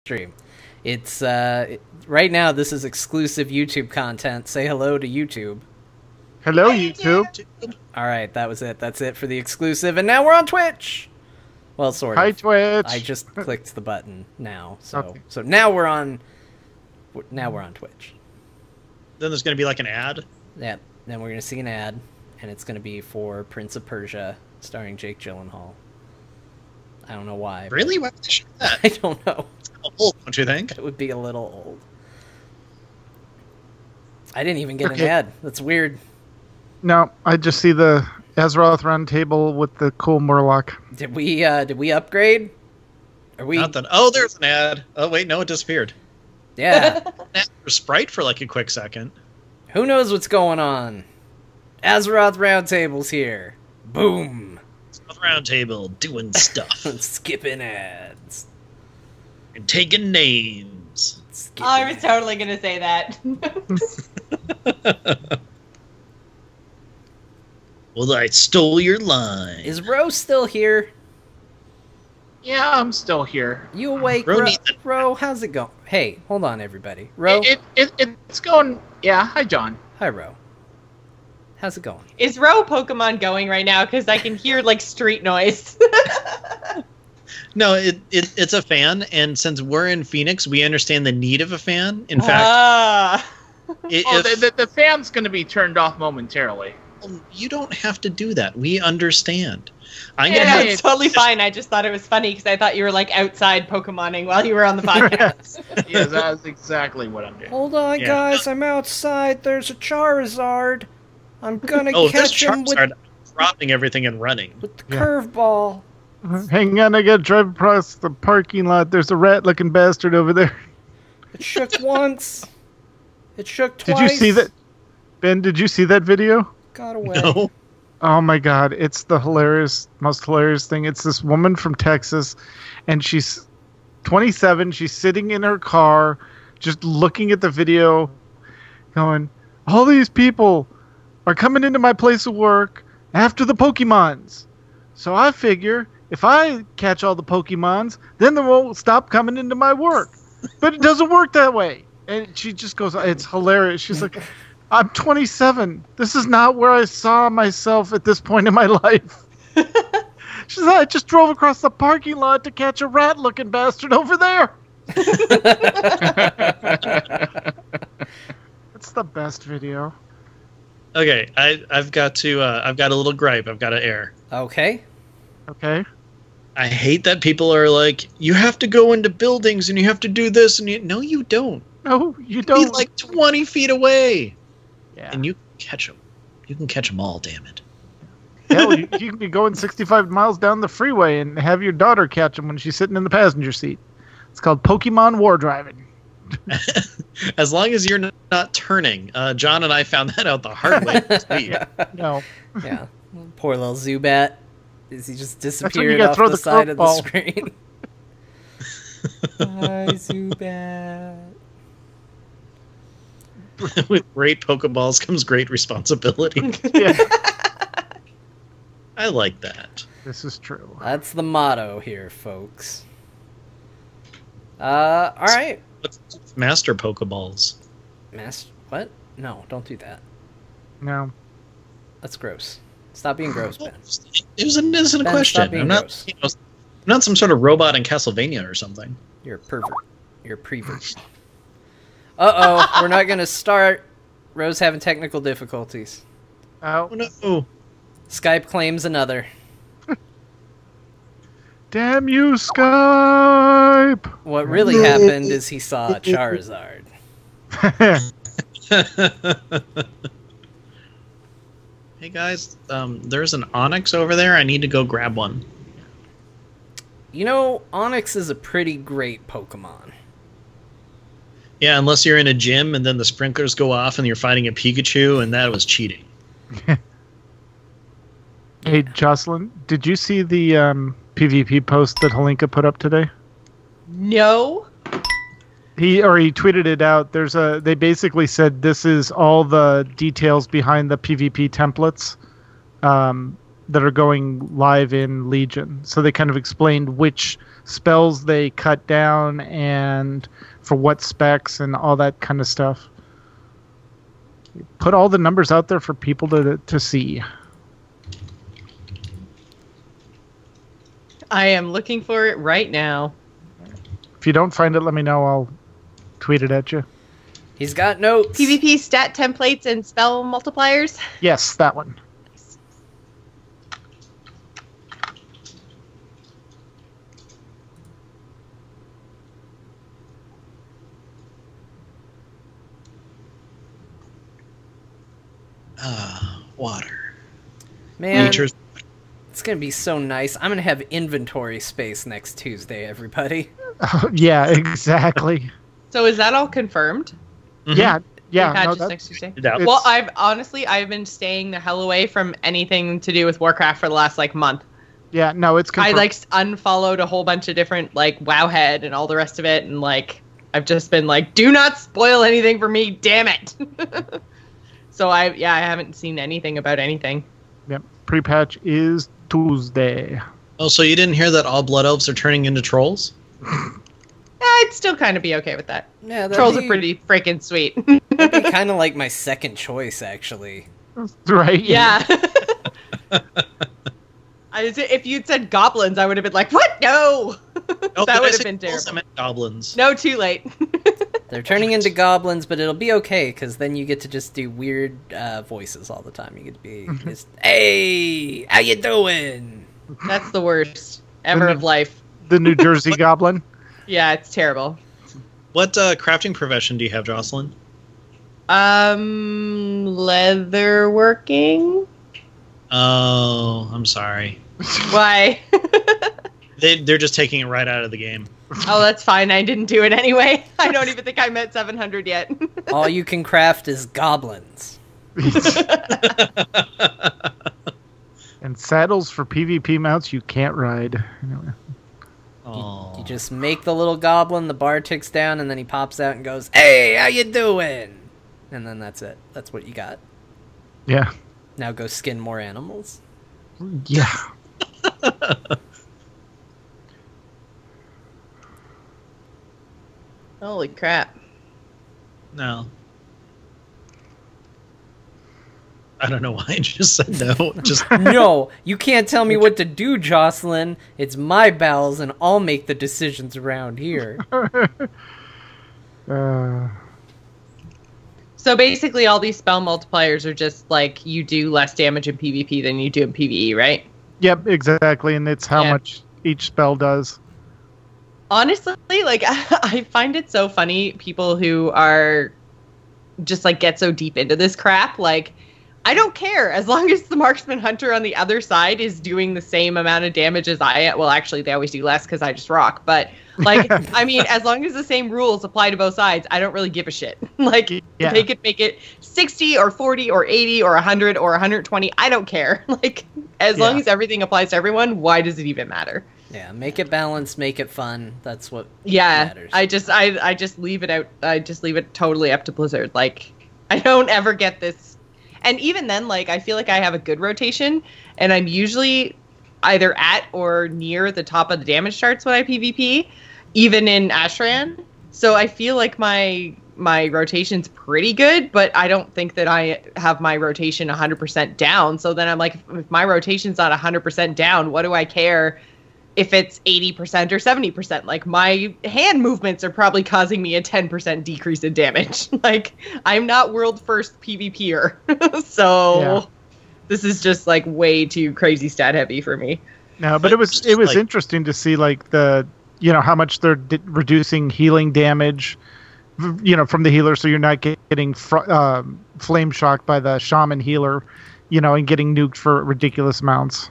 stream. It's right now. This is exclusive YouTube content. Say hello to YouTube. Hello, YouTube. All right, that was it. That's it for the exclusive, and now we're on Twitch. Well, sort of. Hi, Twitch. I just clicked the button now, so Okay. so now we're on. Now we're on Twitch. Then there's going to be like an ad. Yeah. Then we're gonna see an ad, and it's gonna be for Prince of Persia, starring Jake Gyllenhaal. I don't know why. Really? Why would they show that? I don't know. Old, don't you think? It would be a little old. I didn't even get an ad. That's weird. No, I just see the Azeroth Roundtable with the cool Murloc. Did we upgrade? Are we? Not that. Oh, there's an ad. Oh wait, no, it disappeared. Yeah. An ad for Sprite for like a quick second. Who knows what's going on? Azeroth Roundtable's here. Boom. Roundtable doing stuff Skipping ads. and taking names. Skipping I was totally gonna say that. Well, I stole your line. Is Ro still here? Yeah, I'm still here. You awake, Ro Ro? needs it. Ro, how's it going? Hey, hold on, everybody. Ro, It's going. Yeah, hi, John. hi, Ro. How's it going? Is Ro Pokemon going right now? Because I can hear like street noise. No, it's a fan, and since we're in Phoenix, we understand the need of a fan. In fact, Ah. The fan's going to be turned off momentarily. you don't have to do that. We understand. I'm gonna Yeah, have it's totally fine. I just thought it was funny because I thought you were like outside Pokemoning while you were on the podcast. Yes, that's exactly what I'm doing. Hold on, Yeah. guys. I'm outside. There's a Charizard. I'm gonna this catch him with Charizard dropping everything and running. the Yeah. curveball. Hang on, I gotta drive across the parking lot. There's a rat-looking bastard over there. It shook once. It shook Did twice. you see that? Ben, did you see that video? Got away. No. Oh my god, it's the most hilarious thing. It's this woman from Texas, and she's 27. She's sitting in her car, just looking at the video, going, all these people are coming into my place of work after the Pokemons. So I figure if I catch all the Pokemons, then they won't stop coming into my work. But it doesn't work that way. And she just goes, it's hilarious. She's like, I'm 27. This is not where I saw myself at this point in my life. She said, I just drove across the parking lot to catch a rat-looking bastard over there. It's the best video. Okay, I've got a little gripe. I've got to air. Okay. Okay? I hate that people are like, you have to go into buildings and you have to do this, and no, you don't. No, you Be don't. like 20 feet away, Yeah. and you can catch them. You can catch them all. Damn it! Hell, you can be going 65 miles down the freeway and have your daughter catch him when she's sitting in the passenger seat. It's called Pokemon War Driving. As long as you're not turning. John and I found that out the hard way. No. Yeah. Poor little Zubat. Is he just when you disappeared gotta off throw the the side of the curveball. screen? Hi, Zubat. With great Pokeballs comes great responsibility. Yeah. I like that. This is true. That's the motto here, folks. All right. What's Master Pokeballs? What? No, don't do that. No. That's gross. Stop being gross, Ben. It was an innocent Ben, question. stop being I'm not, gross. I'm not some sort of robot in Castlevania or something. You're a pervert. You're a prevert. Uh-oh, we're not going to start. Rose having technical difficulties. Oh, Oh no! Skype claims another. damn you, Skype! What really happened is he saw a Charizard. Hey guys, there's an Onyx over there. I need to go grab one. You know, Onyx is a pretty great Pokemon. Yeah, unless you're in a gym and then the sprinklers go off and you're fighting a Pikachu, and that was cheating. Hey, Jocelyn, did you see the PvP post that Holinka put up today? No. He tweeted it out. They basically said this is all the details behind the PvP templates. that are going live in Legion. So they kind of explained which spells they cut down and for what specs and all that kind of stuff. Put all the numbers out there for people to see. I am looking for it right now. If you don't find it, let me know. I'll tweet it at you. He's got notes. PvP stat templates and spell multipliers. Yes, that one. Water. Man, Nature's it's going to be so nice. I'm going to have inventory space next Tuesday, everybody. Yeah, exactly. So is that all confirmed? Mhm. Yeah. Yeah. Patches No, next Tuesday? Yeah. Well, I've been staying the hell away from anything to do with Warcraft for the last month. yeah, no, it's I confirmed. unfollowed a whole bunch of different Wowhead and all the rest of it, and I've just been do not spoil anything for me, damn it. So I haven't seen anything about anything. Yep. Pre-patch is Tuesday. Oh, so you didn't hear that all blood elves are turning into trolls? I'd still kind of be okay with that. Yeah, Trolls are pretty freaking sweet. That'd be kind of like my second choice, actually. Right? Yeah. If you'd said goblins, I would have been like, what? No! Oh, That did I would have say been trolls? terrible. I meant goblins. No, too late. They're turning into goblins, but it'll be okay, because then you get to just do weird voices all the time. You get to be just, hey, how you doing? That's the worst ever of life. The New Jersey Goblin. Yeah, it's terrible. What crafting profession do you have, Jocelyn? Leatherworking? Oh, I'm sorry. Why? They're just taking it right out of the game. Oh, that's fine. I didn't do it anyway. I don't even think I'm at 700 yet. All you can craft is goblins. And saddles for PvP mounts you can't ride. Anyway. Oh. You just make the little goblin, the bar ticks down, and then he pops out and goes, hey, how you doing? And then that's it. That's what you got. Yeah. Now go skin more animals. Yeah. Holy crap. No. I don't know why I just said no. Just No, you can't tell me what to do, Jocelyn. It's my bowels, and I'll make the decisions around here. So basically all these spell multipliers are just you do less damage in PvP than you do in PvE, right? Yep, exactly. And it's how Yeah. much each spell does. Honestly, I find it so funny, people who are just get so deep into this crap. I don't care as long as the marksman hunter on the other side is doing the same amount of damage as I am. Well, actually, they always do less because I just rock. But I mean, as long as the same rules apply to both sides, I don't really give a shit. Yeah. They could make it 60 or 40 or 80 or 100 or 120. I don't care. As long Yeah. as everything applies to everyone, why does it even matter? Yeah, make it balanced, make it fun. That's what Yeah, matters. I just leave it out. I just leave it totally up to Blizzard. I don't ever get this. And even then, I feel like I have a good rotation, and I'm usually either at or near the top of the damage charts when I PvP, even in Ashran. So I feel like my rotation's pretty good, but I don't think that I have my rotation 100% down. So then I'm like, if my rotation's not 100% down, what do I care if it's 80% or 70%? My hand movements are probably causing me a 10% decrease in damage. I'm not world first PvPer. So Yeah. this is just way too crazy stat heavy for me. No, but it was interesting to see the how much they're reducing healing damage, from the healer, so you're not getting flame shocked by the shaman healer, and getting nuked for ridiculous amounts.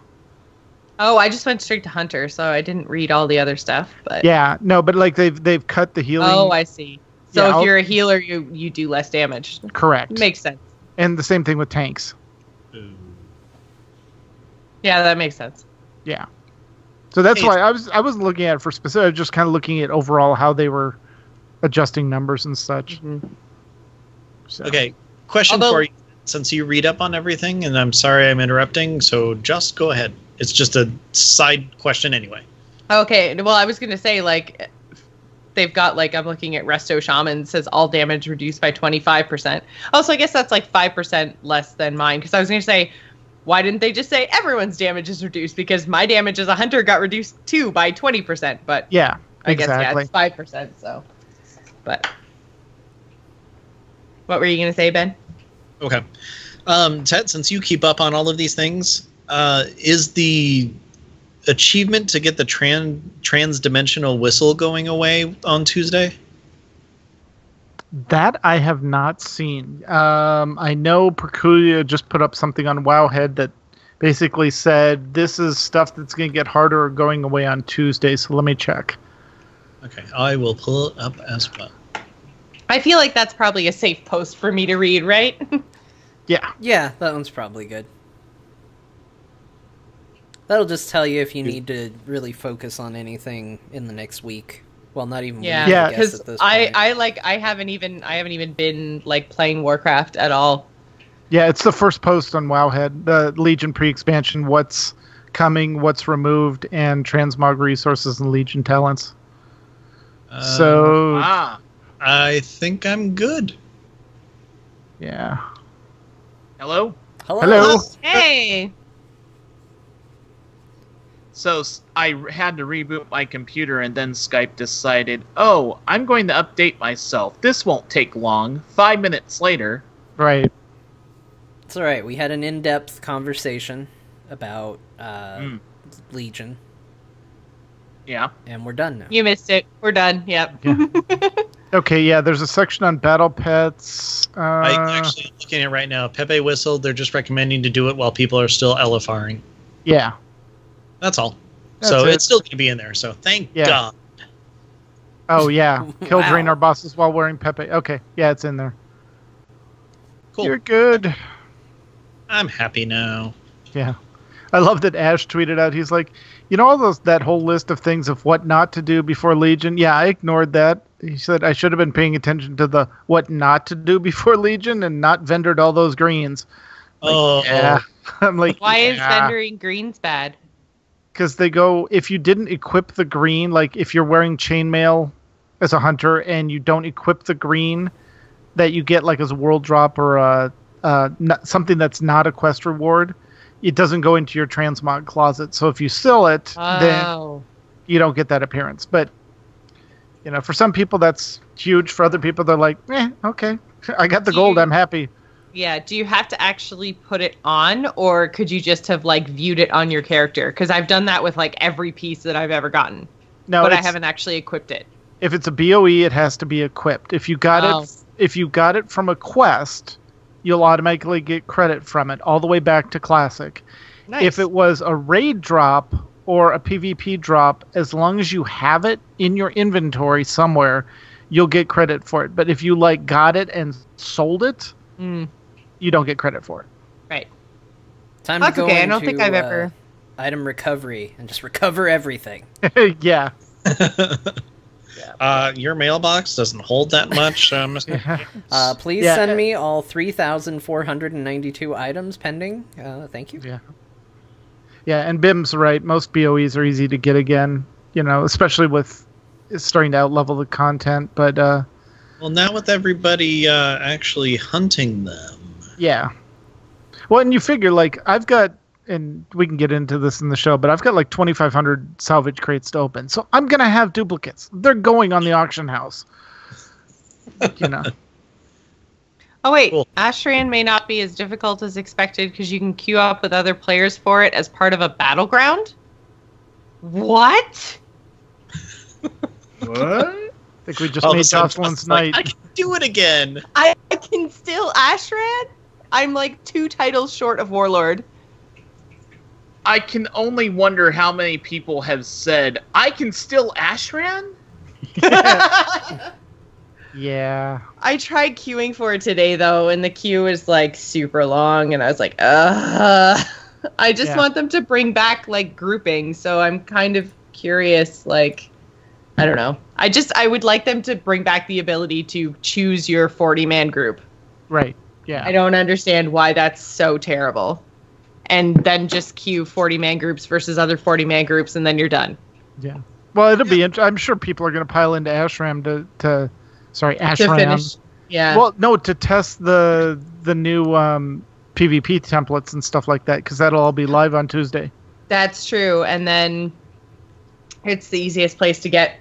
Oh, I just went straight to Hunter, so I didn't read all the other stuff. But Yeah, no, but they've cut the healing. oh, I see. So Yeah, if you're a healer, you do less damage. Correct. Makes sense. And the same thing with tanks. Yeah, that makes sense. Yeah. So that's Hey, why I was looking at it for specific, just kind of looking at overall how they were adjusting numbers and such. Mhm. So. Okay, question Although- for you. since you read up on everything, and I'm sorry I'm interrupting, so just go ahead. It's just a side question anyway. Okay, well, I was going to say, like, they've got, like, I'm looking at Resto Shaman, says all damage reduced by 25%. Oh, so I guess that's, like, 5% less than mine, because I was going to say, why didn't they just say everyone's damage is reduced? Because my damage as a hunter got reduced, too, by 20%, but... Yeah, I guess, exactly. yeah, it's 5%, so... But... What were you going to say, Ben? Okay. Ted, since you keep up on all of these things, is the achievement to get the trans-dimensional whistle going away on Tuesday? That I have not seen. I know Perculia just put up something on Wowhead that basically said this is stuff that's going to get harder or going away on Tuesday, so let me check. Okay, I will pull it up as well. I feel like that's probably a safe post for me to read, right? Yeah. Yeah, that one's probably good. That'll just tell you if you need to really focus on anything in the next week. Well, not even Yeah, week, I guess, because at this point. I haven't even been like playing Warcraft at all. Yeah, it's the first post on Wowhead, the Legion pre-expansion, what's coming, what's removed, and transmog resources and Legion talents. So, I think I'm good. yeah. Hello? Hello. Hey. So I had to reboot my computer, and then Skype decided, oh, I'm going to update myself. This won't take long. 5 minutes later. Right. It's alright, we had an in-depth conversation about Legion. Yeah. And we're done now. You missed it. We're done. Yep. Yeah. Okay, yeah, there's a section on battle pets. I actually am looking at it right now. Pepe Whistle, they're just recommending to do it while people are still LFRing. Yeah. That's all. That's so it. it's still going to be in there, so thank God. Oh, yeah. Kill Wow. Draenor bosses while wearing Pepe. Okay, yeah, it's in there. Cool. You're good. I'm happy now. Yeah. I love that Ash tweeted out, he's like, you know that whole list of things of what not to do before Legion? Yeah, I ignored that. He said I should have been paying attention to the what not to do before Legion and not vendored all those greens. Like, yeah. I'm like, Why is yeah. vendoring greens bad? Because they go, if you didn't equip the green, like if you're wearing chainmail as a hunter and you don't equip the green that you get like as a world drop or something that's not a quest reward, it doesn't go into your transmog closet. So if you sell it, then you don't get that appearance. But, you know, for some people that's huge. For other people, they're like, okay, I got the gold, I'm happy. Yeah, do you have to actually put it on, or could you just have, like, viewed it on your character? Because I've done that with, like, every piece that I've ever gotten. No, but I haven't actually equipped it. If it's a BOE, it has to be equipped. If you got it from a quest, you'll automatically get credit from it all the way back to Classic. Nice. If it was a raid drop or a PvP drop, as long as you have it in your inventory somewhere, you'll get credit for it. But if you, like, got it and sold it... you don't get credit for it. Right. Time to go okay. into I don't think I've ever item recovery and just recover everything. Yeah. Your mailbox doesn't hold that much. Please send me all 3,492 items pending. Thank you. Yeah. Yeah, and Bim's right. Most BOEs are easy to get again, you know, especially with starting to outlevel the content. But well, now with everybody actually hunting them. Yeah. Well, and you figure, like, I've got, and we can get into this in the show, but I've got like 2,500 salvage crates to open. So I'm going to have duplicates. They're going on the auction house. You know. Oh, wait. Cool. Ashran may not be as difficult as expected because you can queue up with other players for it as part of a battleground? What? What? I think we just made Jocelyn's night. I can do it again. I can still Ashran? I'm like 2 titles short of Warlord. I can only wonder how many people have said, I can still Ashran? Yeah. I tried queuing for it today, though, and the queue is, like, super long, and I was like, I just want them to bring back, like, grouping, so I'm kind of curious, like, I don't know. I would like them to bring back the ability to choose your 40-man group. Right. Yeah. I don't understand why that's so terrible. And then just queue 40-man groups versus other 40-man groups, and then you're done. Yeah. Well, it'll be. I'm sure people are going to pile into Ashram to Ashram. To finish. Yeah. Well, no, to test the new PvP templates and stuff like that, because that'll all be live on Tuesday. That's true. And then it's the easiest place to get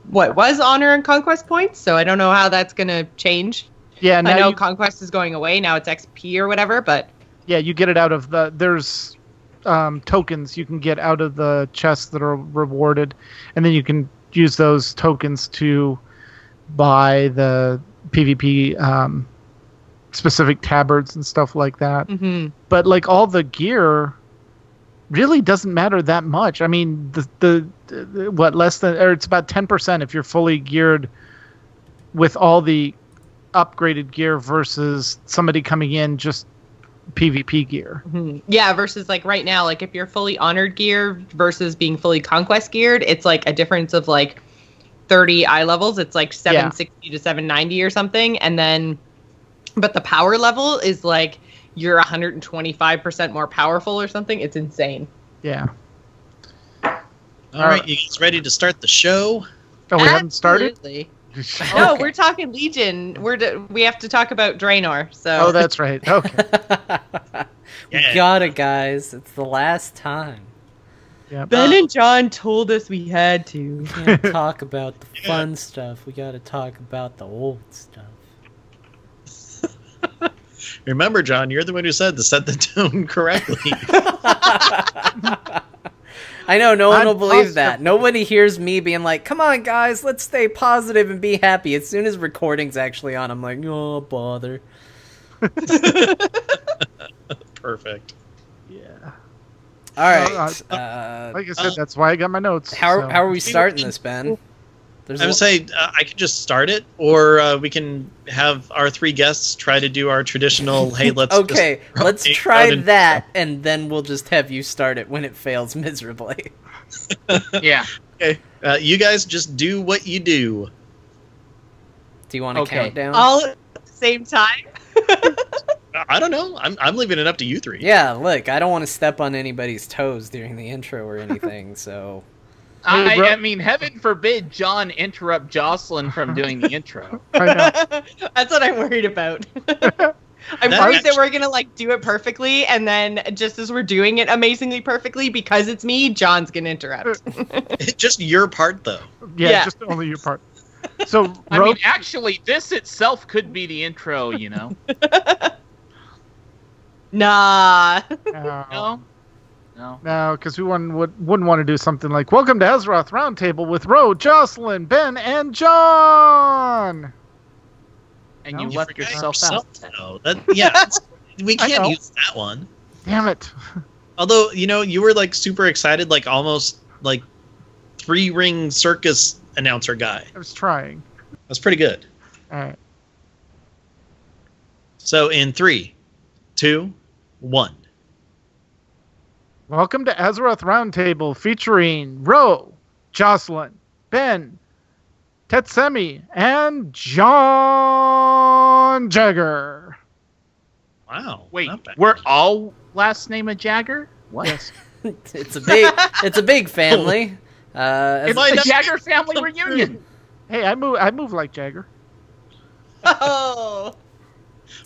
what was Honor and Conquest points. So I don't know how that's going to change. Yeah, I know Conquest is going away. Now it's XP or whatever, but... Yeah, you get it out of there's tokens you can get out of the chests that are rewarded, and then you can use those tokens to buy the PvP specific tabards and stuff like that. Mm-hmm. But like all the gear really doesn't matter that much. I mean, less than, or it's about 10% if you're fully geared with all the upgraded gear versus somebody coming in just PvP gear. Mm-hmm. Yeah, versus like right now, like if you're fully honored gear versus being fully conquest geared, it's like a difference of like 30 eye levels. It's like 760 to 790 or something. And then, but the power level is like you're 125% more powerful or something. It's insane. Yeah. All right, you guys ready to start the show? Oh, we haven't started? Absolutely. No, we're talking Legion. We have to talk about Draenor. So. Oh, that's right. Okay. We got it, guys. It's the last time. Yeah. Ben and Jon told us we had to. We can't talk about the fun stuff. We got to talk about the old stuff. Remember, John, you're the one who said to set the tone correctly. I know, no one will believe that. Nobody hears me being like, come on, guys, let's stay positive and be happy. As soon as recording's actually on, I'm like, oh, bother. Perfect. Yeah. All right. Like I said, that's why I got my notes. How are we starting this, Ben? I would say I could just start it, or we can have our three guests try to do our traditional, hey, let's let's try that, and then we'll just have you start it when it fails miserably. Yeah. Okay. You guys just do what you do. Do you want to count down? All at the same time? I don't know. I'm leaving it up to you three. Yeah, look, I don't want to step on anybody's toes during the intro or anything, so... I mean, heaven forbid John interrupt Jocelyn from doing the intro. I know. That's what I'm worried about. I'm worried that we're going to like do it perfectly, and then just as we're doing it amazingly perfectly, because it's me, John's going to interrupt. Just your part, though. Yeah, just only your part. So, I mean, actually, this itself could be the intro, you know? Nah. No? No, because we wouldn't want to do something like, welcome to Azeroth Roundtable with Ro, Jocelyn, Ben, and Jon! And you left yourself out. No, we can't use that one. Damn it. Although, you were like super excited, like almost like 3-ring circus announcer guy. I was trying. That's pretty good. All right. So in 3, 2, 1. Welcome to Azeroth Roundtable featuring Ro, Jocelyn, Ben, Tetsemi, and Jon Jagger. Wow. Wait, we're all last name of Jagger? What? Yes. It's a big family. It's the Jagger family reunion. Hey, I move like Jagger. Oh.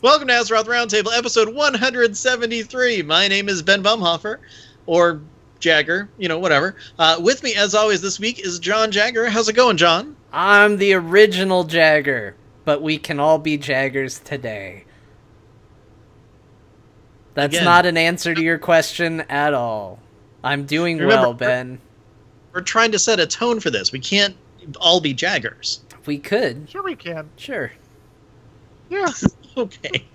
Welcome to Azeroth Roundtable, episode 173. My name is Ben Bumhofer, or Jagger, whatever. With me, as always, this week is Jon Jagger. How's it going, Jon? I'm the original Jagger, but we can all be Jaggers today. That's not an answer to your question at all. I'm doing well, Ben. We're trying to set a tone for this. We can't all be Jaggers. We could. Sure we can. Sure. Yeah. Okay.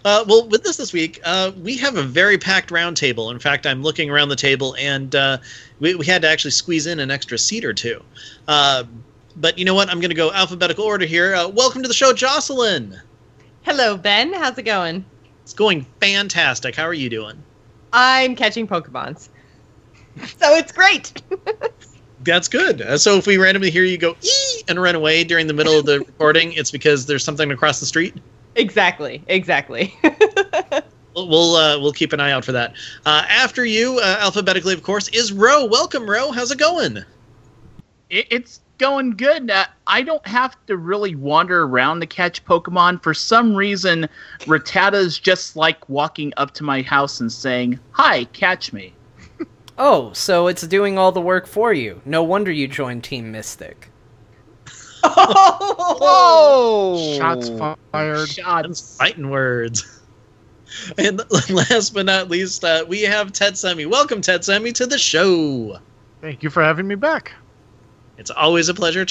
Well, with this week, we have a very packed round table. In fact, I'm looking around the table, and we had to actually squeeze in an extra seat or two. But you know what? I'm going to go alphabetical order here. Welcome to the show, Jocelyn. Hello, Ben. How's it going? It's going fantastic. How are you doing? I'm catching Pokemons. So it's great. That's good. So if we randomly hear you go, ee, and run away during the middle of the recording, it's because there's something across the street? Exactly. We'll keep an eye out for that. After you, alphabetically, of course, is Ro. Welcome, Ro. How's it going? It's going good. I don't have to really wander around to catch Pokemon. For some reason, Rattata's just like walking up to my house and saying, "Hi, catch me." Oh, so it's doing all the work for you. No wonder you joined Team Mystic. Whoa! Shots fired. Shots. Fighting words. And last but not least, we have Tetsemi. Welcome, Tetsemi, to the show. Thank you for having me back. It's always a pleasure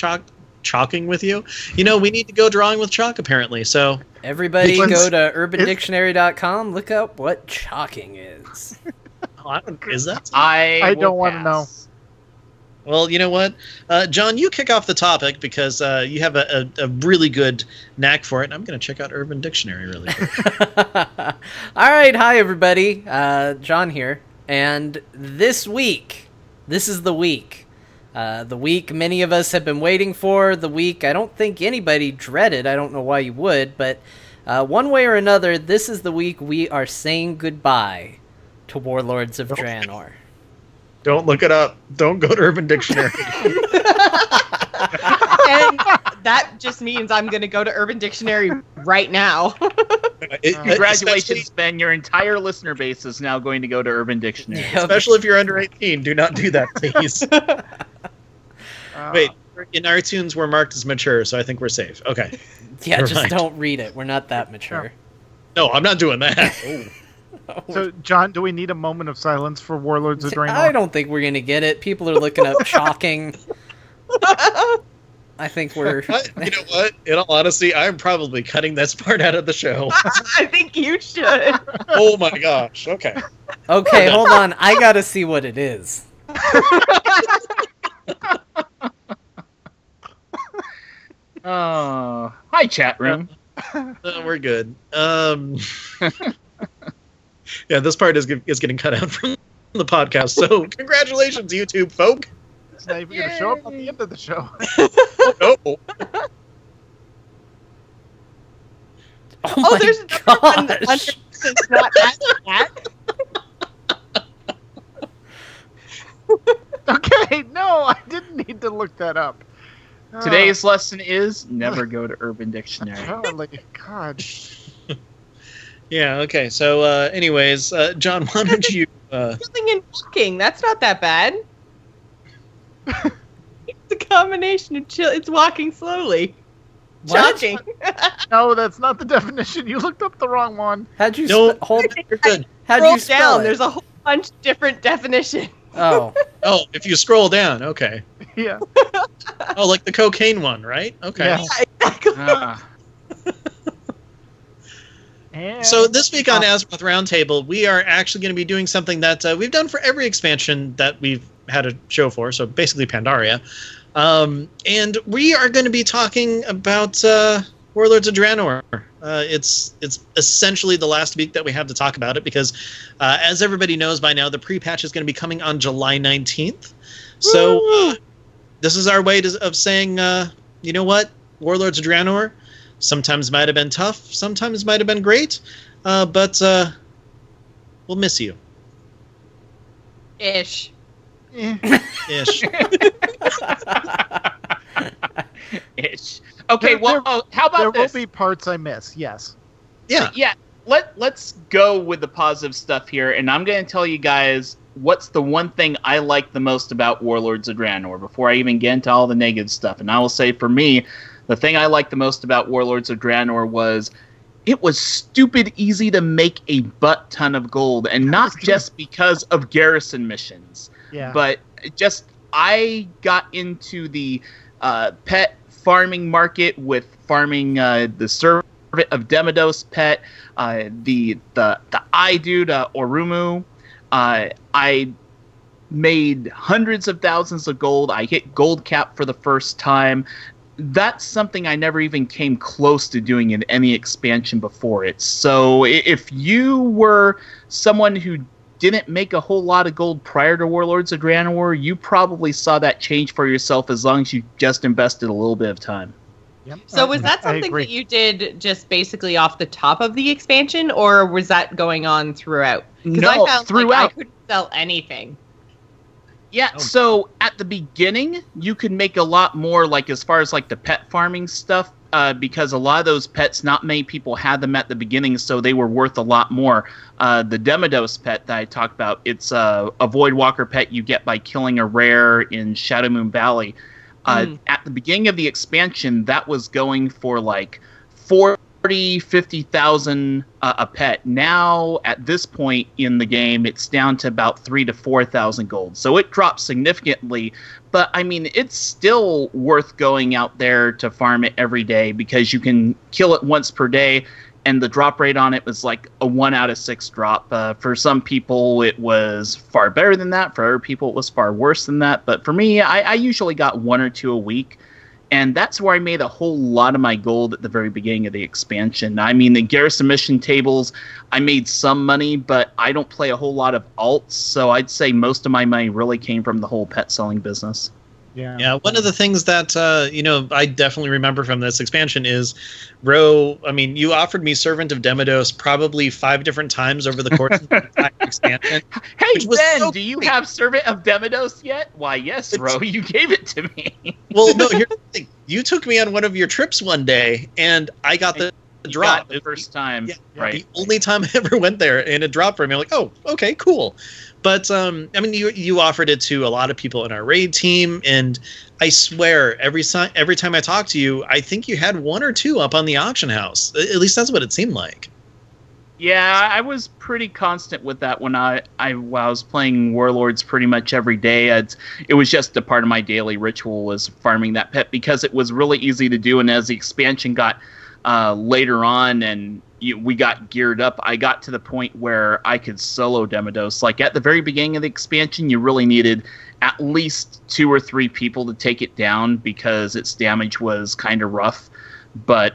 chalking with you. You know, we need to go drawing with chalk, apparently, so... Everybody go to urbandictionary.com, look up what chalking is. Is that... I don't want to know. Well, you know what? John, you kick off the topic because you have a really good knack for it, and I'm going to check out Urban Dictionary really quick. All right, hi everybody. John here. And this week, this is the week. The week many of us have been waiting for. The week I don't think anybody dreaded. I don't know why you would, but one way or another, this is the week we are saying goodbye to Warlords of Draenor. Don't look it up. Don't go to Urban Dictionary. And that just means I'm going to go to Urban Dictionary right now. Congratulations, Ben. Your entire listener base is now going to go to Urban Dictionary. Yep. Especially if you're under 18. Do not do that, please. Wait, in iTunes, we're marked as mature, so I think we're safe. Okay. Yeah, Never just mind. don't read it. We're not that mature. No, I'm not doing that. Oh. So, John, do we need a moment of silence for Warlords of Draenor? I don't think we're going to get it. People are looking up chalking. I think we're... You know what? In all honesty, I'm probably cutting this part out of the show. I think you should. Oh my gosh. Okay. Okay, hold on. I got to see what it is. Oh, hi, chat room. We're good. Yeah, this part is getting cut out from the podcast. So, congratulations, YouTube folk. It's not even going to show up at the end of the show. Oh, Oh, my there's another one gosh. It's not that. Okay, no, I didn't need to look that up. Today's lesson is never go to Urban Dictionary. Apparently, God. yeah, okay. So, anyways, John, why don't you... Chilling and walking. That's not that bad. It's a combination of chill. It's walking slowly. What? Jogging. No, that's not the definition. You looked up the wrong one. How'd you No. hold? You're good. How'd Scroll you spell down. it? There's a whole bunch of different definitions. Oh, Oh, if you scroll down, okay. Yeah. Oh, like the cocaine one, right? Okay. Yeah. Exactly. And So this week on Azeroth Roundtable, we are actually going to be doing something that we've done for every expansion that we've had a show for, so basically Pandaria. And we are going to be talking about Warlords of Draenor. It's essentially the last week that we have to talk about it because, as everybody knows by now, the pre-patch is going to be coming on July 19th. So this is our way of saying, you know what, Warlords of Draenor sometimes might have been tough, sometimes might have been great, but we'll miss you. Ish. Ish. Ish. Okay, well, how about there this? will be parts I miss, yes. Yeah. Yeah, let's go with the positive stuff here, and I'm going to tell you guys what's the one thing I like the most about Warlords of Draenor before I even get into all the negative stuff. And I will say, for me, the thing I liked the most about Warlords of Draenor was it was stupid easy to make a butt ton of gold, and not just because of garrison missions, Yeah. but just I got into the pet farming market with farming the Servant of Demidos pet, the eye dude Orumu. I made hundreds of thousands of gold. I hit gold cap for the first time. That's something I never even came close to doing in any expansion before it. So if you were someone who didn't make a whole lot of gold prior to Warlords of Draenor, you probably saw that change for yourself as long as you just invested a little bit of time. Yep. So was that I something agree. that you did just basically off the top of the expansion, or was that going on throughout? Because No, I found like, throughout. I couldn't sell anything. Yeah, Oh. so at the beginning, you could make a lot more, like as far as like the pet farming stuff, because a lot of those pets, not many people had them at the beginning, so they were worth a lot more. The Demodos pet that I talked about, it's a Voidwalker pet you get by killing a rare in Shadow Moon Valley. At the beginning of the expansion, that was going for like 50,000 a pet. Now, at this point in the game, it's down to about 3,000 to 4,000 gold. So it dropped significantly, but I mean, it's still worth going out there to farm it every day because you can kill it once per day, and the drop rate on it was like a 1 out of 6 drop. For some people, it was far better than that. For other people, it was far worse than that. But for me, I usually got 1 or 2 a week. And that's where I made a whole lot of my gold at the very beginning of the expansion. I mean, the Garrison Mission tables, I made some money, but I don't play a whole lot of alts, so I'd say most of my money really came from the whole pet selling business. Yeah, one of the things that I definitely remember from this expansion is, Ro, I mean, you offered me Servant of Demodos probably 5 different times over the course of the entire expansion. Hey, Which was Ben, so do you great. have Servant of Demodos yet? Why, yes, Ro, you gave it to me. Well, no, here's the thing. You took me on one of your trips one day, and I got the You drop got it the first time, Yeah, right? The only time I ever went there, and it dropped for me. I'm like, oh, okay, cool. But I mean, you offered it to a lot of people in our raid team, and I swear every time I talk to you, I think you had 1 or 2 up on the auction house. At least that's what it seemed like. Yeah, I was pretty constant with that when I was playing Warlords pretty much every day. It was just a part of my daily ritual was farming that pet because it was really easy to do. And as the expansion got later on and we got geared up, I got to the point where I could solo Demodos. Like at the very beginning of the expansion, you really needed at least 2 or 3 people to take it down because its damage was kind of rough. But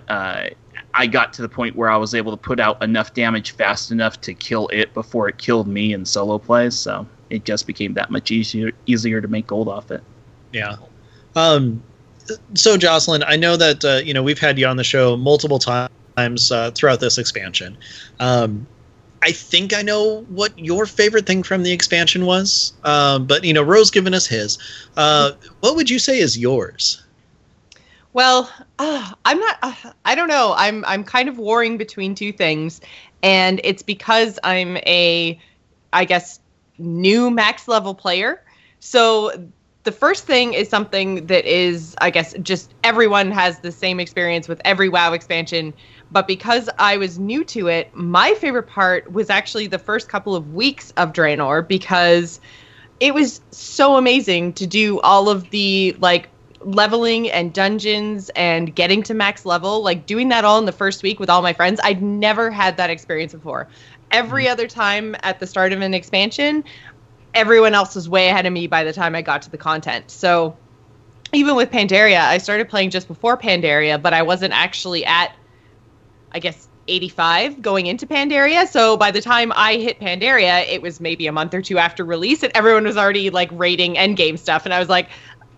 I got to the point where I was able to put out enough damage fast enough to kill it before it killed me in solo plays. So it just became that much easier to make gold off it. Yeah. So Jocelyn, I know that we've had you on the show multiple times throughout this expansion. I think I know what your favorite thing from the expansion was, but Ro's given us his. What would you say is yours? Well, I'm not. I don't know. I'm kind of warring between 2 things, and it's because I'm a, I guess, new max level player. So the first thing is something that is, I guess, just everyone has the same experience with every WoW expansion. But because I was new to it, my favorite part was actually the first couple of weeks of Draenor, because it was so amazing to do all of the leveling and dungeons and getting to max level, doing that all in the first week with all my friends. I'd never had that experience before. Every other time at the start of an expansion, everyone else was way ahead of me by the time I got to the content. So even with Pandaria, I started playing just before Pandaria, but I wasn't actually at, I guess, 85 going into Pandaria. So by the time I hit Pandaria, it was maybe a month or 2 after release, and everyone was already raiding endgame stuff, and I was like,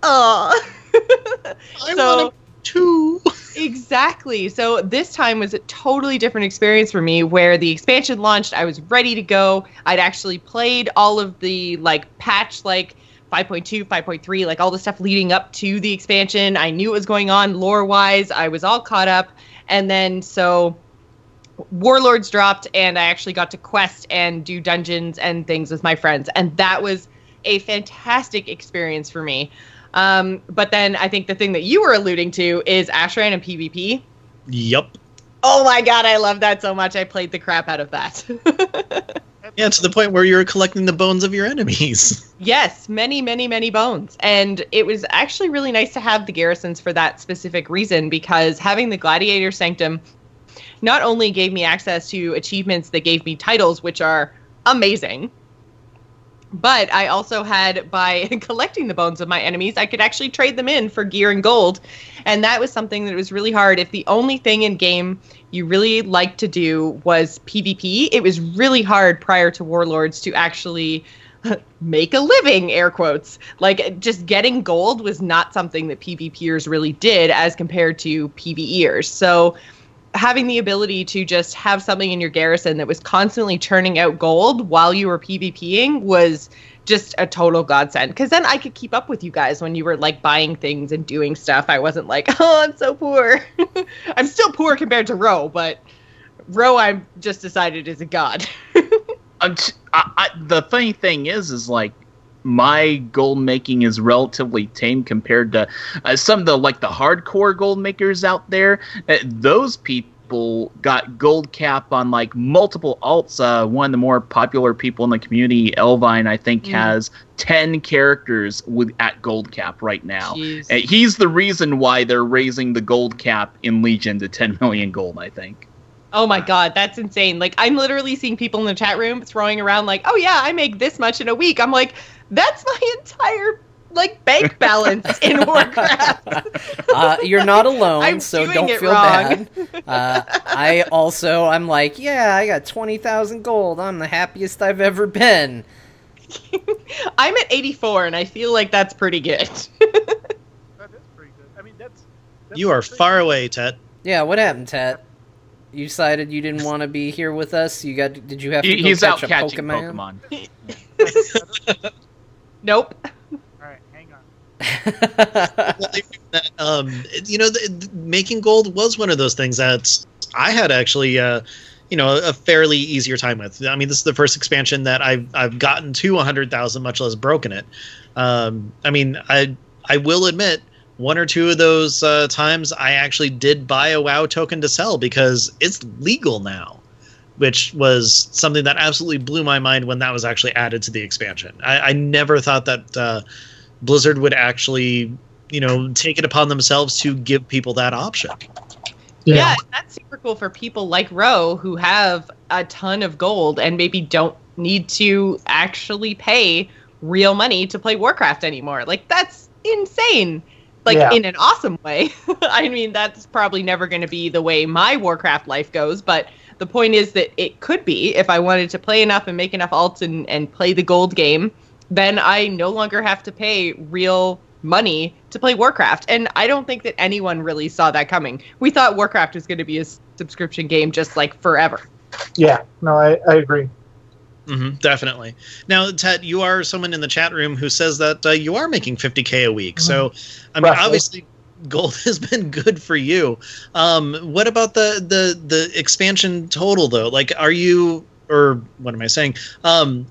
oh. I want to. Exactly. So this time was a totally different experience for me, where the expansion launched, I was ready to go. I'd actually played all of the patch 5.2, 5.3, all the stuff leading up to the expansion. I knew what was going on lore-wise. I was all caught up. And then so Warlords dropped, and I actually got to quest and do dungeons and things with my friends. And that was a fantastic experience for me. But then I think the thing that you were alluding to is Ashran and PvP. Yup. Oh my god, I love that so much. I played the crap out of that. Yeah, to the point where you're collecting the bones of your enemies. Yes, many, many, many bones. And it was actually really nice to have the garrisons for that specific reason, because having the Gladiator Sanctum not only gave me access to achievements that gave me titles, which are amazing, but I also had, by collecting the bones of my enemies, I could actually trade them in for gear and gold. And that was something that was really hard. If the only thing in game you really liked to do was PvP, it was really hard prior to Warlords to actually make a living, air quotes. Like, just getting gold was not something that PvPers really did as compared to PvEers. So having the ability to just have something in your garrison that was constantly churning out gold while you were PvPing was just a total godsend. Because then I could keep up with you guys when you were, like, buying things and doing stuff. I wasn't like, oh, I'm so poor. I'm still poor compared to Ro, but Ro I've just decided is a god. The funny thing is like my gold making is relatively tame compared to some of the like the hardcore gold makers out there. Those people got gold cap on like multiple alts. One of the more popular people in the community, Elvine, I think, has 10 characters at gold cap right now. And he's the reason why they're raising the gold cap in Legion to 10 million gold, I think. Oh my god, that's insane. Like, I'm literally seeing people in the chat room throwing around like, oh yeah, I make this much in a week. I'm like, that's my entire, like, bank balance in Warcraft. You're not alone, so don't feel bad. I'm like, yeah, I got 20,000 gold. I'm the happiest I've ever been. I'm at 84, and I feel like that's pretty good. That is pretty good. I mean, that's you are far away, Tet. Yeah, what happened, Tet? You decided you didn't want to be here with us? Did you have to go He's catch out a catching Pokemon? Nope. All right, hang on. Making gold was one of those things that I had actually, a fairly easier time with. I mean, this is the first expansion that I've gotten to 100,000, much less broken it. I will admit, one or two of those times I actually did buy a WoW token to sell because it's legal now, which was something that absolutely blew my mind when that was actually added to the expansion. I never thought that Blizzard would actually, take it upon themselves to give people that option. Yeah, that's super cool for people like Ro who have a ton of gold and maybe don't need to actually pay real money to play Warcraft anymore. Like, that's insane. Like, in an awesome way. I mean, that's probably never going to be the way my Warcraft life goes, but the point is that it could be. If I wanted to play enough and make enough alts and play the gold game, then I no longer have to pay real money to play Warcraft. And I don't think that anyone really saw that coming. We thought Warcraft was going to be a subscription game just, like, forever. Yeah, no, I agree. Mm-hmm, definitely. Now, Ted, you are someone in the chat room who says that you are making 50K a week. So, I mean, obviously, gold has been good for you. What about the expansion total, though? Like, are you, or what am I saying?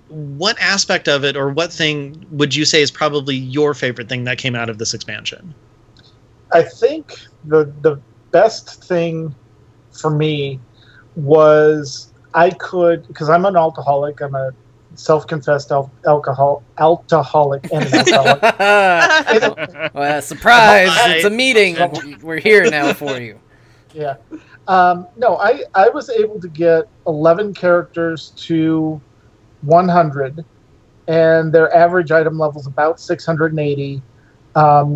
What aspect of it, or what thing would you say is probably your favorite thing that came out of this expansion? I think the best thing for me was I could, because I'm an alcoholic. I'm a self-confessed alcoholic and an alcoholic. Well, surprise! It's a meeting. We're here now for you. Yeah. No, I was able to get 11 characters to 100, and their average item level is about 680.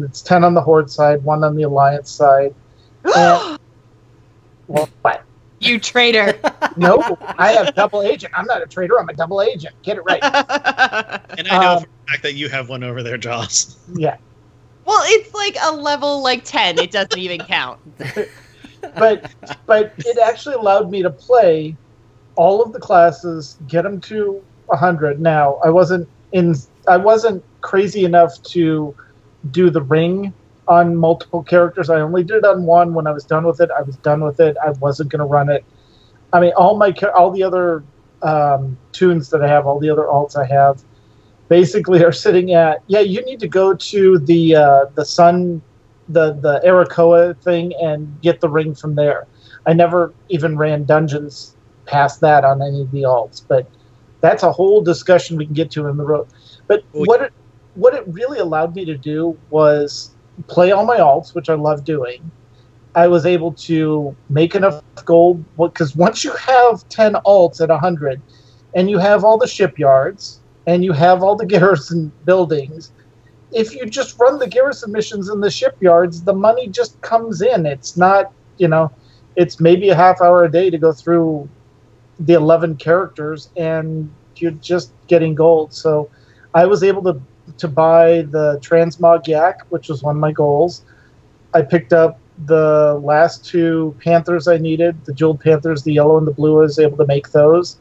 It's 10 on the Horde side, 1 on the Alliance side. And, well, what? You traitor. No, I have double agent. I'm not a traitor. I'm a double agent. Get it right. And I know for the fact that you have one over there, Joss. Yeah. Well, it's like a level, like, 10. It doesn't even count. But it actually allowed me to play all of the classes, get them to 100. Now, I wasn't crazy enough to do the ring on multiple characters. I only did it on one. When I was done with it, I was done with it. I wasn't going to run it. I mean, all the other tunes that I have, all the other alts I have, basically are sitting at, you need to go to the sun, the Arakoa thing and get the ring from there. I never even ran dungeons past that on any of the alts, but that's a whole discussion we can get to in the road. But what it really allowed me to do was play all my alts, which I love doing. I was able to make enough gold, because once you have 10 alts at 100, and you have all the shipyards, and you have all the garrison buildings, if you just run the garrison missions in the shipyards, the money just comes in. It's not, it's maybe a half hour a day to go through the 11 characters, and you're just getting gold. So I was able to buy the Transmog Yak, which was one of my goals. I picked up the last 2 Panthers I needed, the Jeweled Panthers, the yellow and the blue. I was able to make those.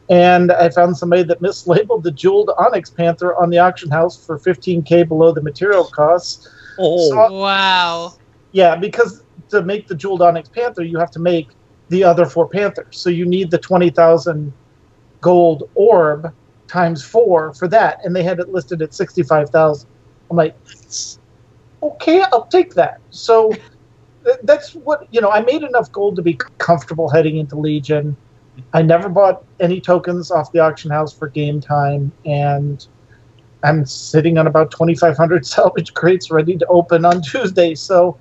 And I found somebody that mislabeled the Jeweled Onyx Panther on the auction house for 15K below the material costs. Oh, So, Wow. yeah, because to make the Jeweled Onyx Panther, you have to make the other 4 Panthers. So you need the 20,000 gold orb times 4 for that. And they had it listed at 65,000. I'm like, okay, I'll take that. So that's what, I made enough gold to be comfortable heading into Legion. I never bought any tokens off the auction house for game time, and I'm sitting on about 2,500 salvage crates ready to open on Tuesday. So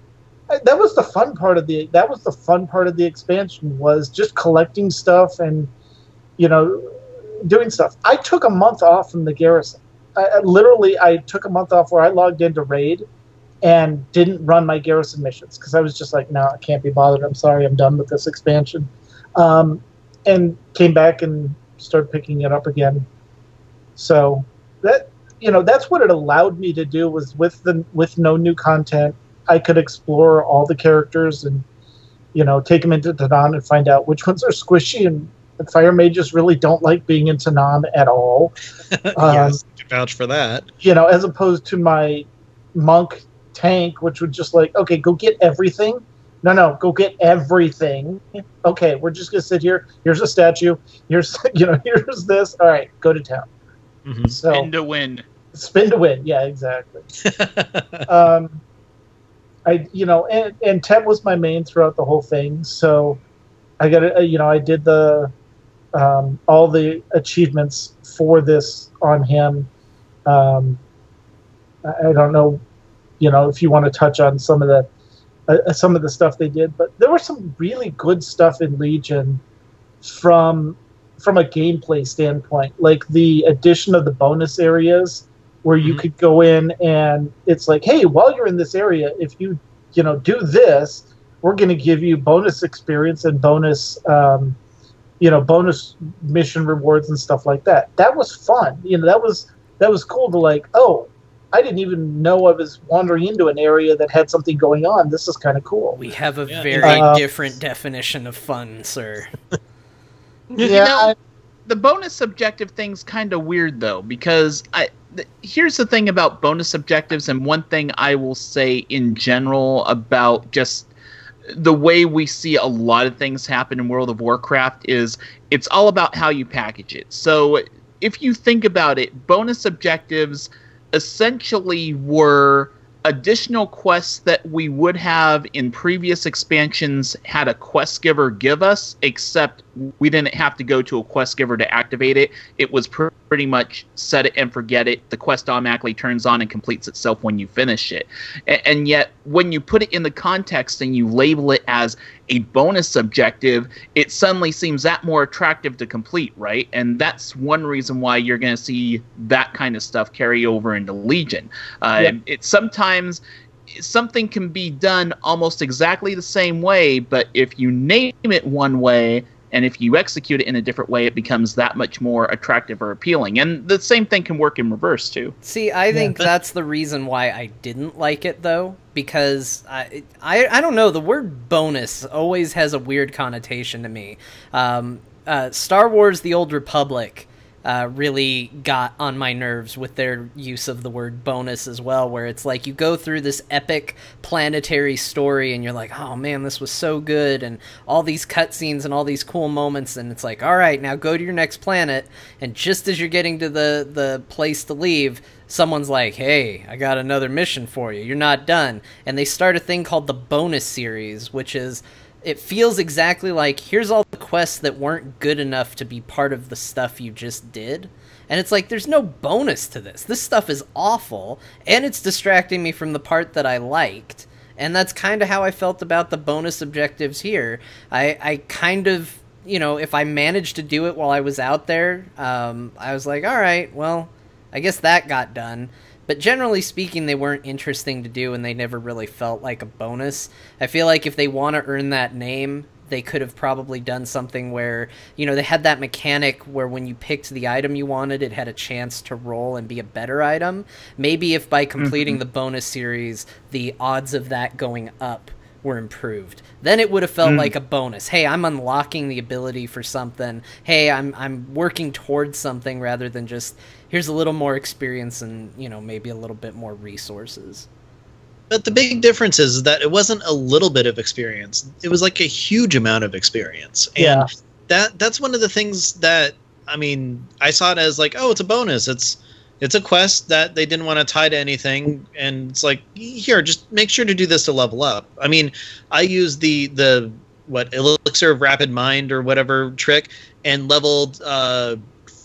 that was the fun part of the expansion, was just collecting stuff and doing stuff. I took a month off from the garrison. I took a month off where I logged into Raid and didn't run my garrison missions because I was just like, no, I can't be bothered. I'm sorry, I'm done with this expansion. And came back and started picking it up again. So that's what it allowed me to do, was with no new content, I could explore all the characters and take them into Tanan and find out which ones are squishy, and the fire mages really don't like being in Tanan at all. Yes, to vouch for that. As opposed to my monk tank, which would just like, okay, go get everything. No, go get everything. Okay, we're just gonna sit here. Here's a statue. Here's here's this. All right, go to town. Mm-hmm. So, Spin to win. Spin to win. Yeah, exactly. And Ted was my main throughout the whole thing. So I got I did the all the achievements for this on him. I don't know, if you want to touch on some of the stuff they did, but there was some really good stuff in Legion from a gameplay standpoint, like the addition of the bonus areas where you could go in and it's like, hey, while you're in this area, if you do this, we're going to give you bonus experience and bonus bonus mission rewards and stuff like that. That was fun. That was cool to like, oh, I didn't even know I was wandering into an area that had something going on. This is kind of cool. We have a very different definition of fun, sir. Yeah. The bonus objective thing's kind of weird, though, because here's the thing about bonus objectives, and one thing I will say in general about just the way we see a lot of things happen in World of Warcraft is it's all about how you package it. So if you think about it, bonus objectives essentially were additional quests that we would have in previous expansions had a quest giver give us, except we didn't have to go to a quest giver to activate it. It was pretty much set it and forget it. The quest automatically turns on and completes itself when you finish it. And yet, when you put it in the context and you label it as a bonus objective, it suddenly seems that more attractive to complete, right? And that's one reason why you're going to see that kind of stuff carry over into Legion. It's sometimes something can be done almost exactly the same way, but if you name it one way and if you execute it in a different way, it becomes that much more attractive or appealing. And the same thing can work in reverse, too. See, I think that's the reason why I didn't like it, though, because I don't know, the word bonus always has a weird connotation to me. Star Wars The Old Republic really got on my nerves with their use of the word bonus as well, where it's like you go through this epic planetary story and you're like, oh man, this was so good, and all these cutscenes and all these cool moments, and it's like, all right, now go to your next planet, and just as you're getting to the place to leave, someone's like, hey, I got another mission for you, you're not done. And they start a thing called the bonus series, which is, it feels exactly like, here's all the quests that weren't good enough to be part of the stuff you just did. And it's like, there's no bonus to this. This stuff is awful, and it's distracting me from the part that I liked. And that's kind of how I felt about the bonus objectives here. I kind of, if I managed to do it while I was out there, I was like, all right, well, I guess that got done. But generally speaking, they weren't interesting to do, and they never really felt like a bonus. I feel like if they want to earn that name, they could have probably done something where, you know, they had that mechanic where when you picked the item you wanted, it had a chance to roll and be a better item. Maybe if by completing the bonus series, the odds of that going up were improved, then it would have felt like a bonus. Hey, I'm unlocking the ability for something. Hey, I'm working towards something, rather than just, here's a little more experience and, you know, maybe a little bit more resources. But the big difference is that it wasn't a little bit of experience. It was like a huge amount of experience. And that's one of the things that, I mean, I saw it as like, oh, it's a bonus. It's a quest that they didn't want to tie to anything. And it's like, here, just make sure to do this to level up. I mean, I used the Elixir of Rapid Mind or whatever trick and leveled 4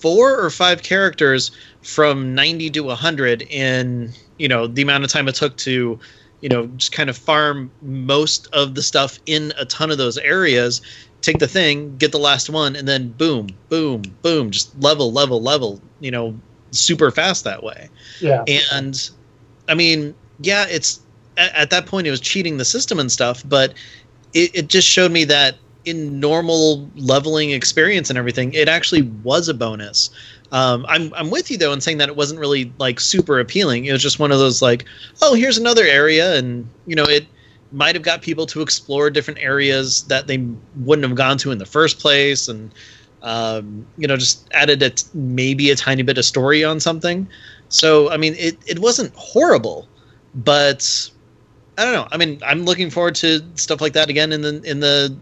or 5 characters from 90 to 100 in, you know, the amount of time it took to, you know, just kind of farm most of the stuff in a ton of those areas, take the thing, get the last one, and then boom, boom, boom, just level, you know, super fast that way. Yeah. And I mean, yeah, it's at that point it was cheating the system and stuff, but it just showed me that in normal leveling experience and everything, it actually was a bonus. I'm with you though in saying that it wasn't really like super appealing. It was just one of those like, oh, here's another area, and you know, it might have got people to explore different areas that they wouldn't have gone to in the first place, and you know, just added maybe a tiny bit of story on something. So I mean, it wasn't horrible, but I don't know. I mean, I'm looking forward to stuff like that again in the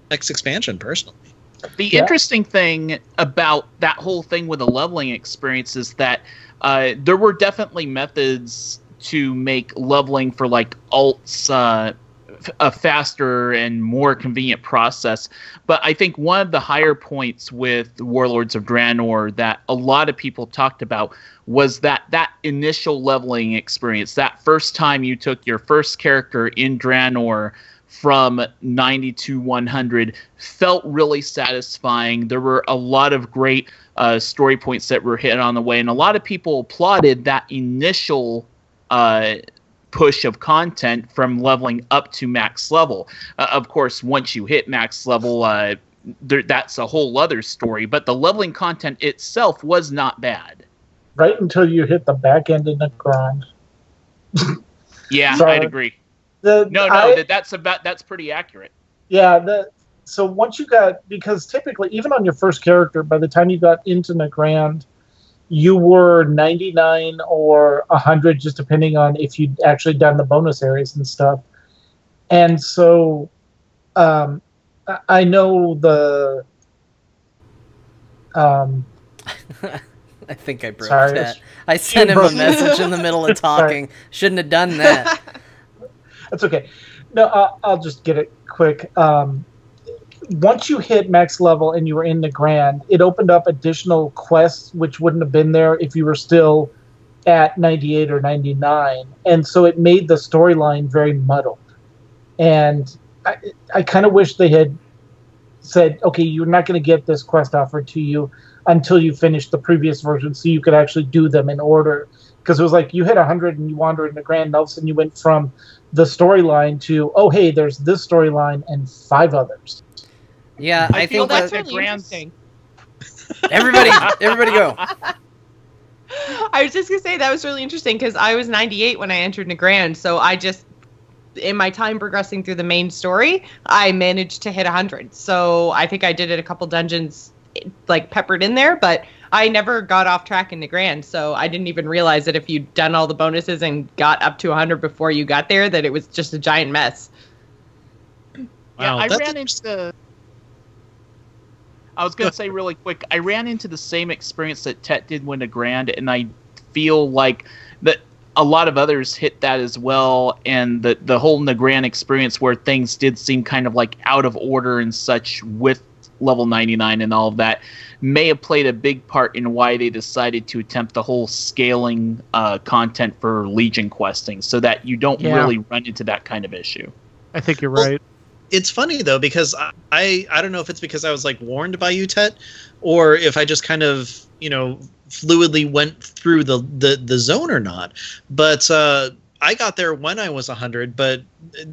next expansion personally. The interesting thing about that whole thing with the leveling experience is that there were definitely methods to make leveling for like alts a faster and more convenient process. But I think one of the higher points with Warlords of Draenor that a lot of people talked about was that initial leveling experience. That first time you took your first character in Draenor from 90 to 100 felt really satisfying. There were a lot of great story points that were hit on the way, and a lot of people applauded that initial push of content from leveling up to max level. Of course, once you hit max level, that's a whole other story, but the leveling content itself was not bad. Right until you hit the back end of the grind. Yeah, So, I'd agree. That's pretty accurate. Yeah, so once you got, because typically, even on your first character, by the time you got into Nagrand, you were 99 or 100, just depending on if you'd actually done the bonus areas and stuff. And so I know the... I think I broke Sorry, that. I sent him a message in the middle of talking. Shouldn't have done that. That's okay. No, I'll just get it quick. Once you hit max level and you were in the Grand, it opened up additional quests which wouldn't have been there if you were still at 98 or 99. And so it made the storyline very muddled. And I kind of wish they had said, okay, you're not going to get this quest offered to you until you finish the previous version so you could actually do them in order. Because it was like you hit 100 and you wandered in the Grand, and all of a sudden you went from the storyline to, oh, hey, there's this storyline and 5 others. Yeah, I think that's really interesting. Everybody go. I was just going to say that was really interesting because I was 98 when I entered Nagrand, so I just, in my time progressing through the main story, I managed to hit 100. So I think I did it a couple dungeons like peppered in there, but I never got off track in Nagrand, so I didn't even realize that if you'd done all the bonuses and got up to 100 before you got there, that it was just a giant mess. Wow, I was going to say really quick, I ran into the same experience that Tet did when Nagrand, and I feel like that a lot of others hit that as well, and the whole Nagrand experience where things did seem kind of like out of order and such with level 99 and all of that may have played a big part in why they decided to attempt the whole scaling content for Legion questing so that you don't really run into that kind of issue. I think you're right. It's funny though, because I don't know if it's because I was like warned by you, Tet, or if I just kind of, you know, fluidly went through the zone or not. But I got there when I was 100, but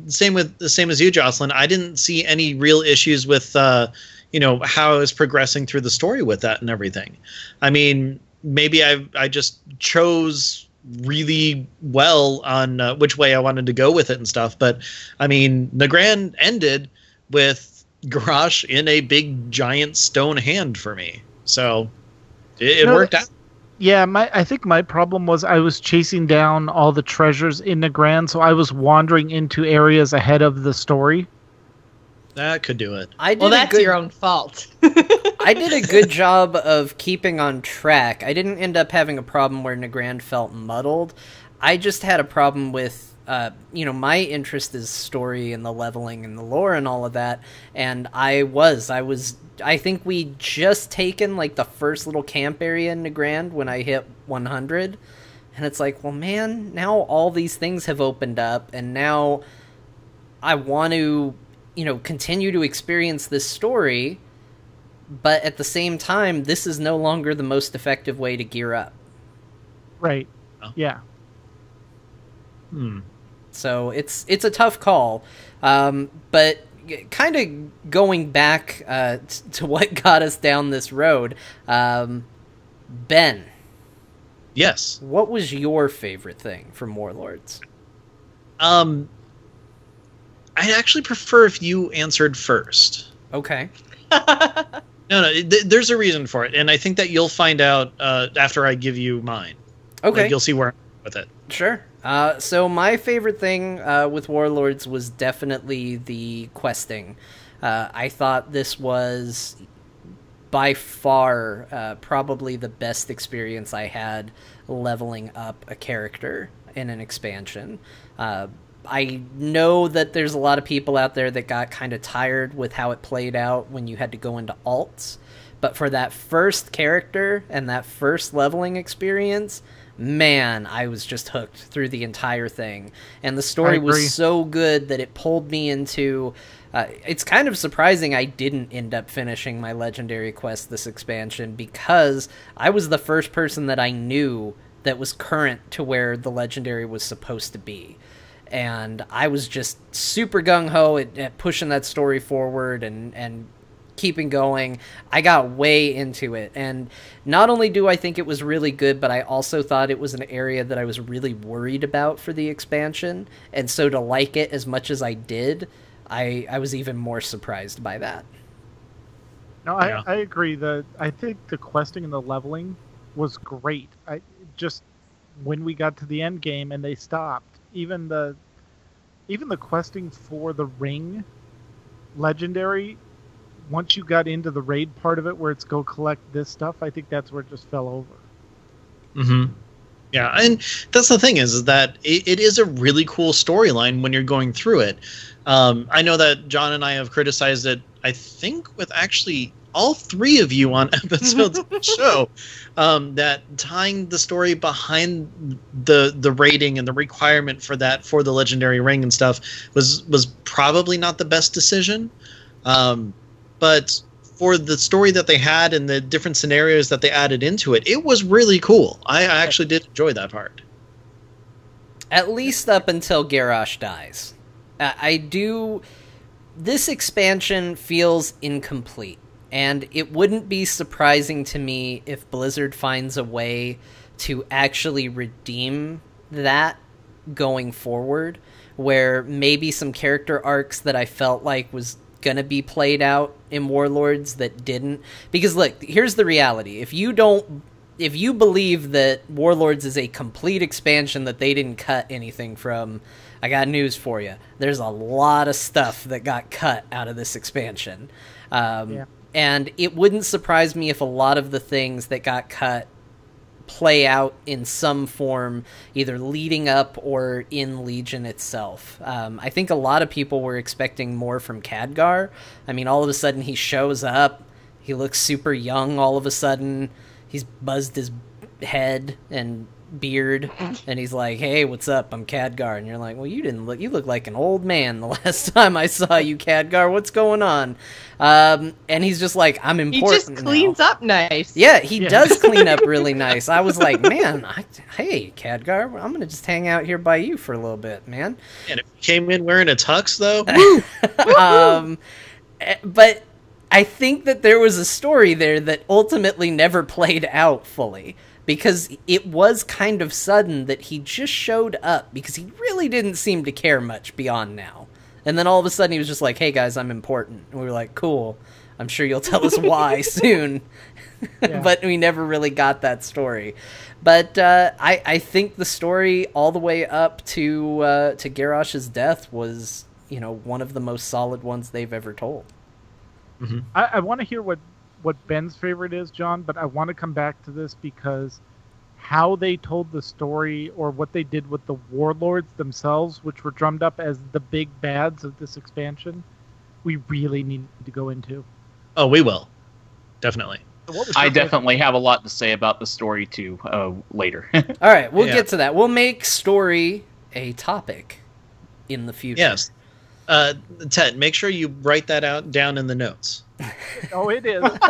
same as you, Jocelyn. I didn't see any real issues with how I was progressing through the story with that and everything. I mean, maybe I just chose really well on which way I wanted to go with it and stuff. But I mean, Nagrand ended with Garrosh in a big giant stone hand for me, so it worked out. Yeah, I think my problem was I was chasing down all the treasures in Nagrand, so I was wandering into areas ahead of the story. That could do it. Well, that's your own fault. I did a good job of keeping on track. I didn't end up having a problem where Nagrand felt muddled. I just had a problem with, my interest is story and the leveling and the lore and all of that. And I think we just taken like the first little camp area in Nagrand when I hit 100. And it's like, well, man, now all these things have opened up and now I want to, continue to experience this story. But at the same time, this is no longer the most effective way to gear up. Right. Oh. Yeah. So it's a tough call. But kind of going back to what got us down this road, Ben. Yes. What was your favorite thing from Warlords? I'd actually prefer if you answered first. Okay. No, there's a reason for it, and I think that you'll find out after I give you mine. Okay. Like, you'll see where I'm with it. Sure. So my favorite thing with Warlords was definitely the questing. I thought this was by far probably the best experience I had leveling up a character in an expansion. I know that there's a lot of people out there that got kind of tired with how it played out when you had to go into alts. But for that first character and that first leveling experience, man, I was just hooked through the entire thing. And the story was so good that it pulled me into... it's kind of surprising I didn't end up finishing my Legendary quest this expansion, because I was the first person that I knew that was current to where the Legendary was supposed to be. And I was just super gung-ho at pushing that story forward and keeping going. I got way into it. And not only do I think it was really good, but I also thought it was an area that I was really worried about for the expansion. And so to like it as much as I did, I was even more surprised by that. No, I agree. I think the questing and the leveling was great. When we got to the end game and they stopped, even the questing for the ring Legendary, once you got into the raid part of it where it's go collect this stuff, I think that's where it just fell over. Mm-hmm. Yeah, and that's the thing is that it is a really cool storyline when you're going through it. I know that John and I have criticized it, I think, with actually all three of you on episodes of the show, that tying the story behind the rating and the requirement for that for the Legendary ring and stuff was probably not the best decision. But for the story that they had and the different scenarios that they added into it, it was really cool. I actually did enjoy that part. At least up until Garrosh dies. This expansion feels incomplete. And it wouldn't be surprising to me if Blizzard finds a way to actually redeem that going forward, where maybe some character arcs that I felt like was going to be played out in Warlords that didn't. Because look, here's the reality. If you believe that Warlords is a complete expansion that they didn't cut anything from, I got news for you. There's a lot of stuff that got cut out of this expansion. Yeah. And it wouldn't surprise me if a lot of the things that got cut play out in some form, either leading up or in Legion itself. I think a lot of people were expecting more from Khadgar. I mean, all of a sudden he shows up, he looks super young all of a sudden, he's buzzed his head, and beard, and he's like, "Hey, what's up? I'm Khadgar." And you're like, "Well, you look like an old man the last time I saw you, Khadgar. What's going on?" And he's just like, "I'm important." He just cleans up nice. Yeah, he does clean up really nice. I was like, man, hey, Khadgar, I'm going to just hang out here by you for a little bit, man. And if you came in wearing a tux, though, woo! But I think that there was a story there that ultimately never played out fully, because it was kind of sudden that he just showed up, because he really didn't seem to care much beyond now. And then all of a sudden he was just like, "Hey guys, I'm important." And we were like, "Cool. I'm sure you'll tell us why soon." Yeah. But we never really got that story. But I think the story all the way up to Garrosh's death was, one of the most solid ones they've ever told. Mm-hmm. I want to hear what Ben's favorite is, John, but I want to come back to this because how they told the story, or what they did with the Warlords themselves, which were drummed up as the big bads of this expansion, we really need to go into. Oh, we will. Definitely. I definitely have a lot to say about the story, too, later. All right, we'll get to that. We'll make story a topic in the future. Yes. Ted, make sure you write that down in the notes. Oh, it is. Like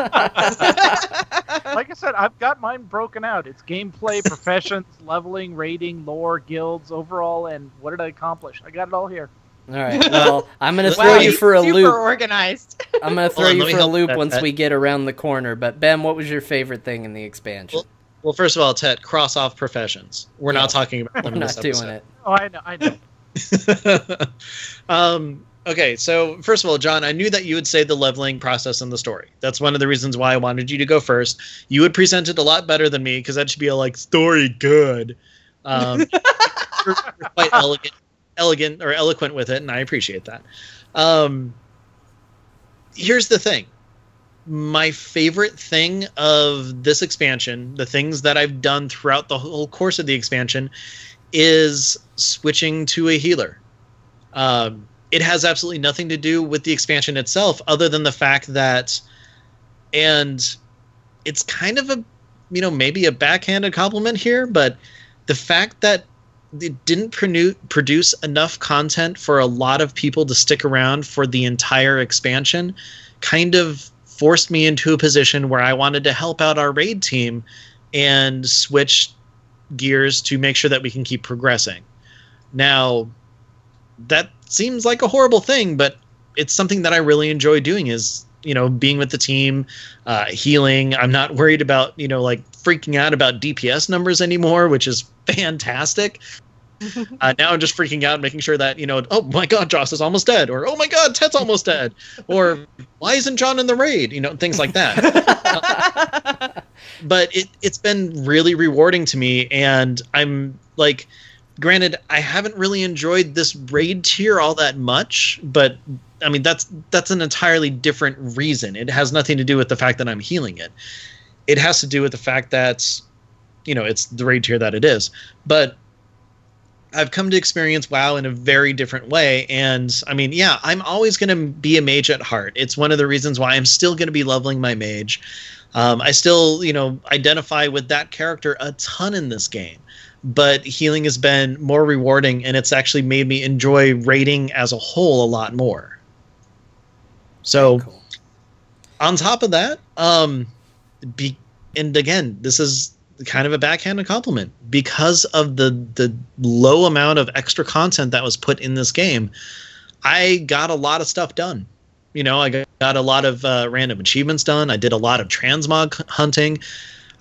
I said, I've got mine broken out. It's gameplay, professions, leveling, rating, lore, guilds, overall, and what did I accomplish? I got it all here. All right. Well, I'm going to throw you for a loop. Super organized. I'm going to throw you for a loop once we get around the corner. But Ben, what was your favorite thing in the expansion? Well, first of all, Ted, cross off professions. We're not talking about them in this episode. Doing it. Oh, I know. Okay, so first of all, John, I knew that you would say the leveling process in the story. That's one of the reasons why I wanted you to go first. You would present it a lot better than me, because that should be a story good. You're quite elegant or eloquent with it, and I appreciate that. Here's the thing. My favorite thing of this expansion, the things that I've done throughout the whole course of the expansion, is switching to a healer. It has absolutely nothing to do with the expansion itself, other than the fact that, and it's kind of a, maybe a backhanded compliment here, but the fact that it didn't produce enough content for a lot of people to stick around for the entire expansion kind of forced me into a position where I wanted to help out our raid team and switch gears to make sure that we can keep progressing. Now, that seems like a horrible thing, but it's something that I really enjoy doing, is, being with the team, healing. I'm not worried about, freaking out about DPS numbers anymore, which is fantastic. Now I'm just freaking out, making sure that, oh my God, Joss is almost dead, or oh my God, Ted's almost dead, or why isn't John in the raid? Things like that. But it's been really rewarding to me, and I'm like, granted, I haven't really enjoyed this raid tier all that much, but I mean, that's an entirely different reason. It has nothing to do with the fact that I'm healing it. It has to do with the fact that, it's the raid tier that it is. But I've come to experience WoW in a very different way. And I mean, yeah, I'm always going to be a mage at heart. It's one of the reasons why I'm still going to be leveling my mage. I still, identify with that character a ton in this game. But healing has been more rewarding, and it's actually made me enjoy raiding as a whole a lot more. So, cool. On top of that, and again, this is kind of a backhanded compliment. Because of the low amount of extra content that was put in this game, I got a lot of stuff done. I got a lot of random achievements done. I did a lot of transmog hunting.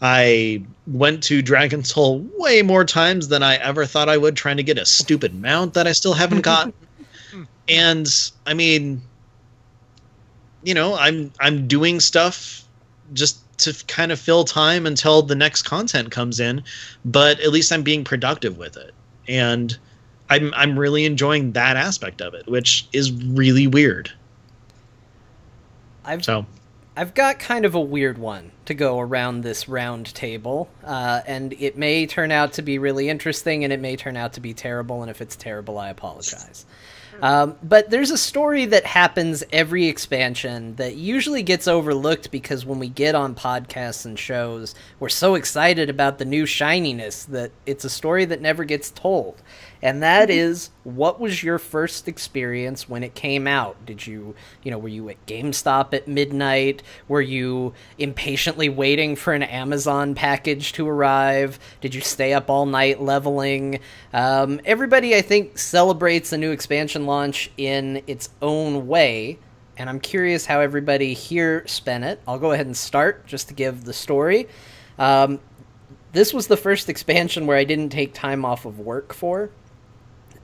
I went to Dragon's Soul way more times than I ever thought I would, trying to get a stupid mount that I still haven't gotten. And I mean, I'm doing stuff just to kind of fill time until the next content comes in, but at least I'm being productive with it. And I'm really enjoying that aspect of it, which is really weird. I've got kind of a weird one to go around this round table, and it may turn out to be really interesting, and it may turn out to be terrible, and if it's terrible, I apologize. But there's a story that happens every expansion that usually gets overlooked because when we get on podcasts and shows, we're so excited about the new shininess that it's a story that never gets told. And that is, what was your first experience when it came out? Did you, were you at GameStop at midnight? Were you impatiently waiting for an Amazon package to arrive? Did you stay up all night leveling? Everybody, I think, celebrates a new expansion launch in its own way. And I'm curious how everybody here spent it. I'll go ahead and start just to give the story. This was the first expansion where I didn't take time off of work for.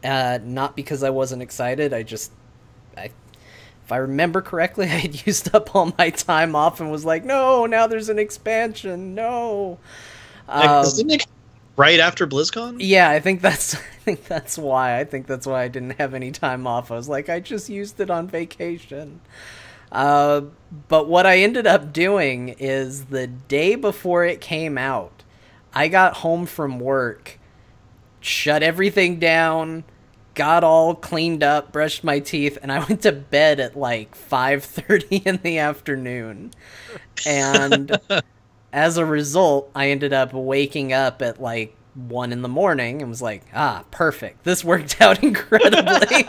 Not because I wasn't excited. If I remember correctly, I had used up all my time off and was like, no, now there's an expansion. No. Isn't it right after BlizzCon? Yeah, I think that's why. I think that's why I didn't have any time off. I was like, I just used it on vacation. But what I ended up doing is the day before it came out, I got home from work, shut everything down, got all cleaned up, brushed my teeth, and I went to bed at like 5:30 in the afternoon. And as a result, I ended up waking up at like 1 in the morning and was like, perfect. This worked out incredibly.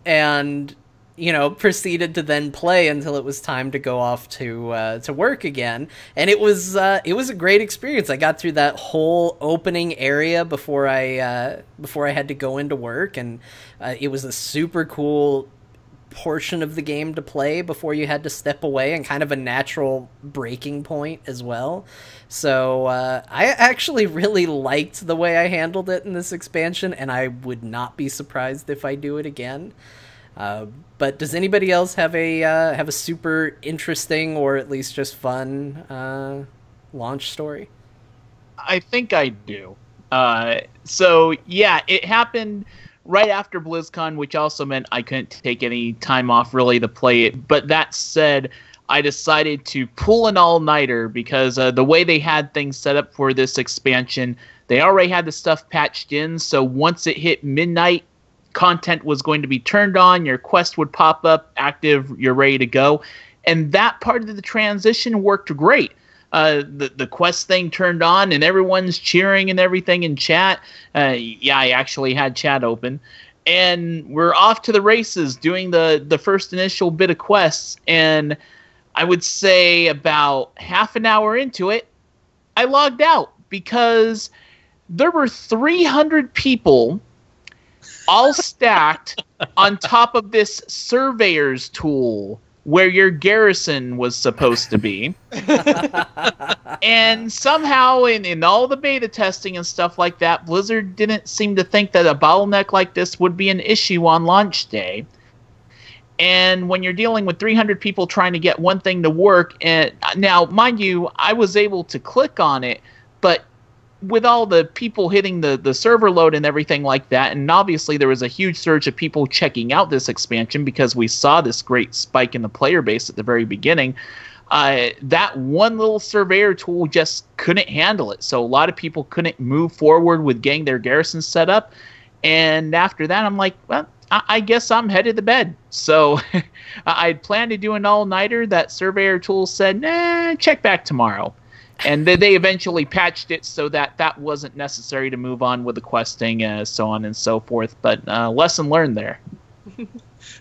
And proceeded to then play until it was time to go off to work again. And it was a great experience. I got through that whole opening area before I had to go into work, and it was a super cool portion of the game to play before you had to step away, and kind of a natural breaking point as well. So I actually really liked the way I handled it in this expansion, and I would not be surprised if I do it again. But does anybody else have a super interesting or at least just fun launch story? I think I do. So yeah, it happened right after BlizzCon, which also meant I couldn't take any time off really to play it. But that said, I decided to pull an all-nighter because the way they had things set up for this expansion, they already had the stuff patched in. So once it hit midnight, content was going to be turned on, your quest would pop up, active, you're ready to go. And that part of the transition worked great. The quest thing turned on and everyone's cheering and everything in chat. Yeah, I actually had chat open. And we're off to the races doing the first initial bit of quests. And I would say about half an hour into it, I logged out because there were 300 people all stacked on top of this surveyor's tool where your garrison was supposed to be. And somehow in all the beta testing and stuff like that, Blizzard didn't seem to think that a bottleneck like this would be an issue on launch day. And when you're dealing with 300 people trying to get one thing to work, and now, mind you, I was able to click on it, but with all the people hitting the server load and everything like that, and obviously there was a huge surge of people checking out this expansion because we saw this great spike in the player base at the very beginning, that one little surveyor tool just couldn't handle it. So a lot of people couldn't move forward with getting their garrisons set up. And after that, I'm like, well, I guess I'm headed to bed. So I planned to do an all-nighter. That surveyor tool said, nah, check back tomorrow. And they eventually patched it so that wasn't necessary to move on with the questing, so on and so forth. But lesson learned there.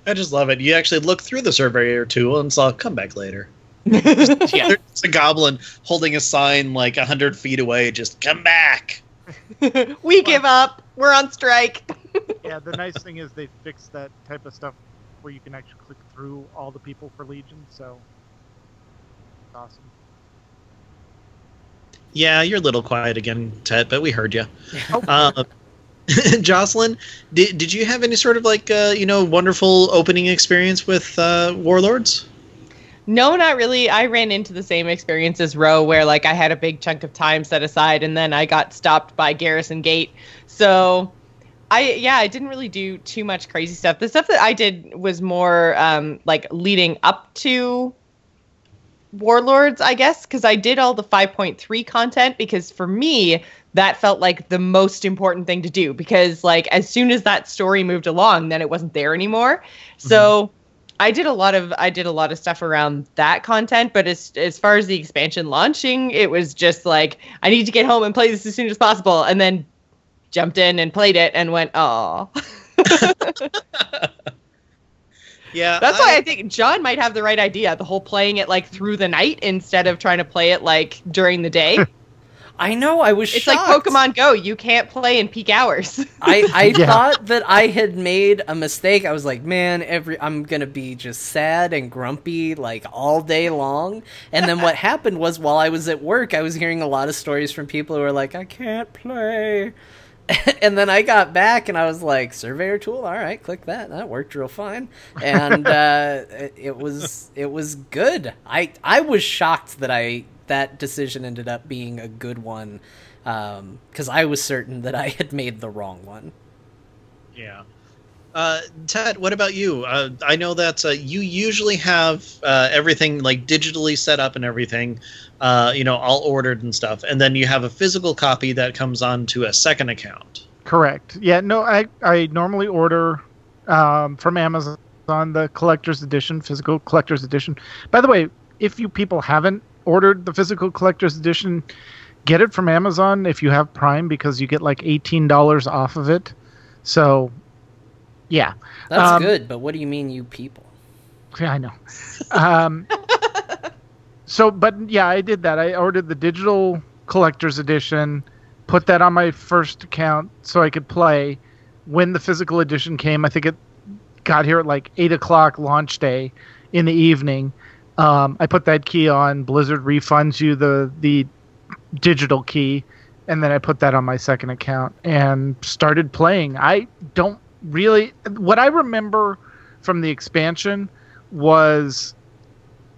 I just love it. You actually look through the surveyor tool and saw come back later. Yeah. There's a goblin holding a sign like 100 feet away, just come back. We give up. We're on strike. Yeah, the nice thing is they fixed that type of stuff where you can actually click through all the people for Legion, so it's awesome. Yeah, you're a little quiet again, Ted, but we heard you. Jocelyn, did you have any sort of like wonderful opening experience with Warlords? No, not really. I ran into the same experience as Ro, where like I had a big chunk of time set aside, and then I got stopped by Garrison Gate. So, I didn't really do too much crazy stuff. The stuff that I did was more like leading up to Warlords, I guess, because I did all the 5.3 content, because for me, that felt like the most important thing to do, because like as soon as that story moved along, then it wasn't there anymore. So I did a lot of stuff around that content, but as far as the expansion launching, it was just like, I need to get home and play this as soon as possible, and then jumped in and played it and went, oh. Yeah, that's why I think John might have the right idea, the whole playing it like through the night instead of trying to play it like during the day. I know, I was It's shocked. like Pokemon Go. You can't play in peak hours. I thought that I had made a mistake. I was like, man, I'm going to be just sad and grumpy like all day long. And then what happened was, while I was at work, I was hearing a lot of stories from people who were like, I can't play. And then I got back and I was like, Surveyor tool, all right, click that. That worked real fine. And it was good. I was shocked that that decision ended up being a good one, because I was certain that I had made the wrong one. Yeah. Ted, what about you? I know that you usually have everything like digitally set up and everything, all ordered and stuff, and then you have a physical copy that comes onto a second account. Correct. Yeah, no, I normally order from Amazon the collector's edition, physical collector's edition. By the way, if you people haven't ordered the physical collector's edition, get it from Amazon if you have Prime, because you get like $18 off of it. So, yeah. That's good, but what do you mean, you people? Yeah, I know. But yeah, I did that. I ordered the digital collector's edition, put that on my first account so I could play. When the physical edition came, I think it got here at like 8 o'clock launch day in the evening. I put that key on. Blizzard refunds you the digital key, and then I put that on my second account and started playing. I don't really... What I remember from the expansion was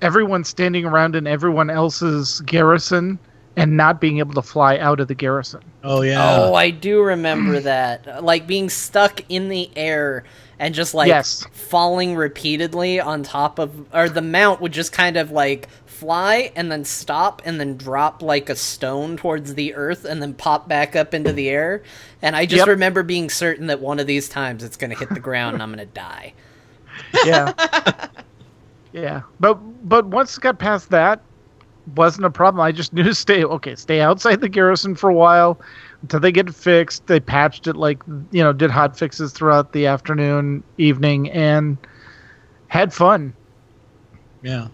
everyone standing around in everyone else's garrison and not being able to fly out of the garrison. Oh, yeah. Oh, I do remember that. Like, being stuck in the air and just, like, falling repeatedly on top of... Or the mount would just kind of, like, fly and then stop and then drop, like, a stone towards the earth and then pop back up into the air. And I just remember being certain that one of these times it's going to hit the ground and I'm going to die. Yeah. Yeah. But once it got past that, wasn't a problem. I just knew to stay outside the garrison for a while until they get it fixed. They patched it, like, did hot fixes throughout the afternoon, evening, and had fun. Yeah.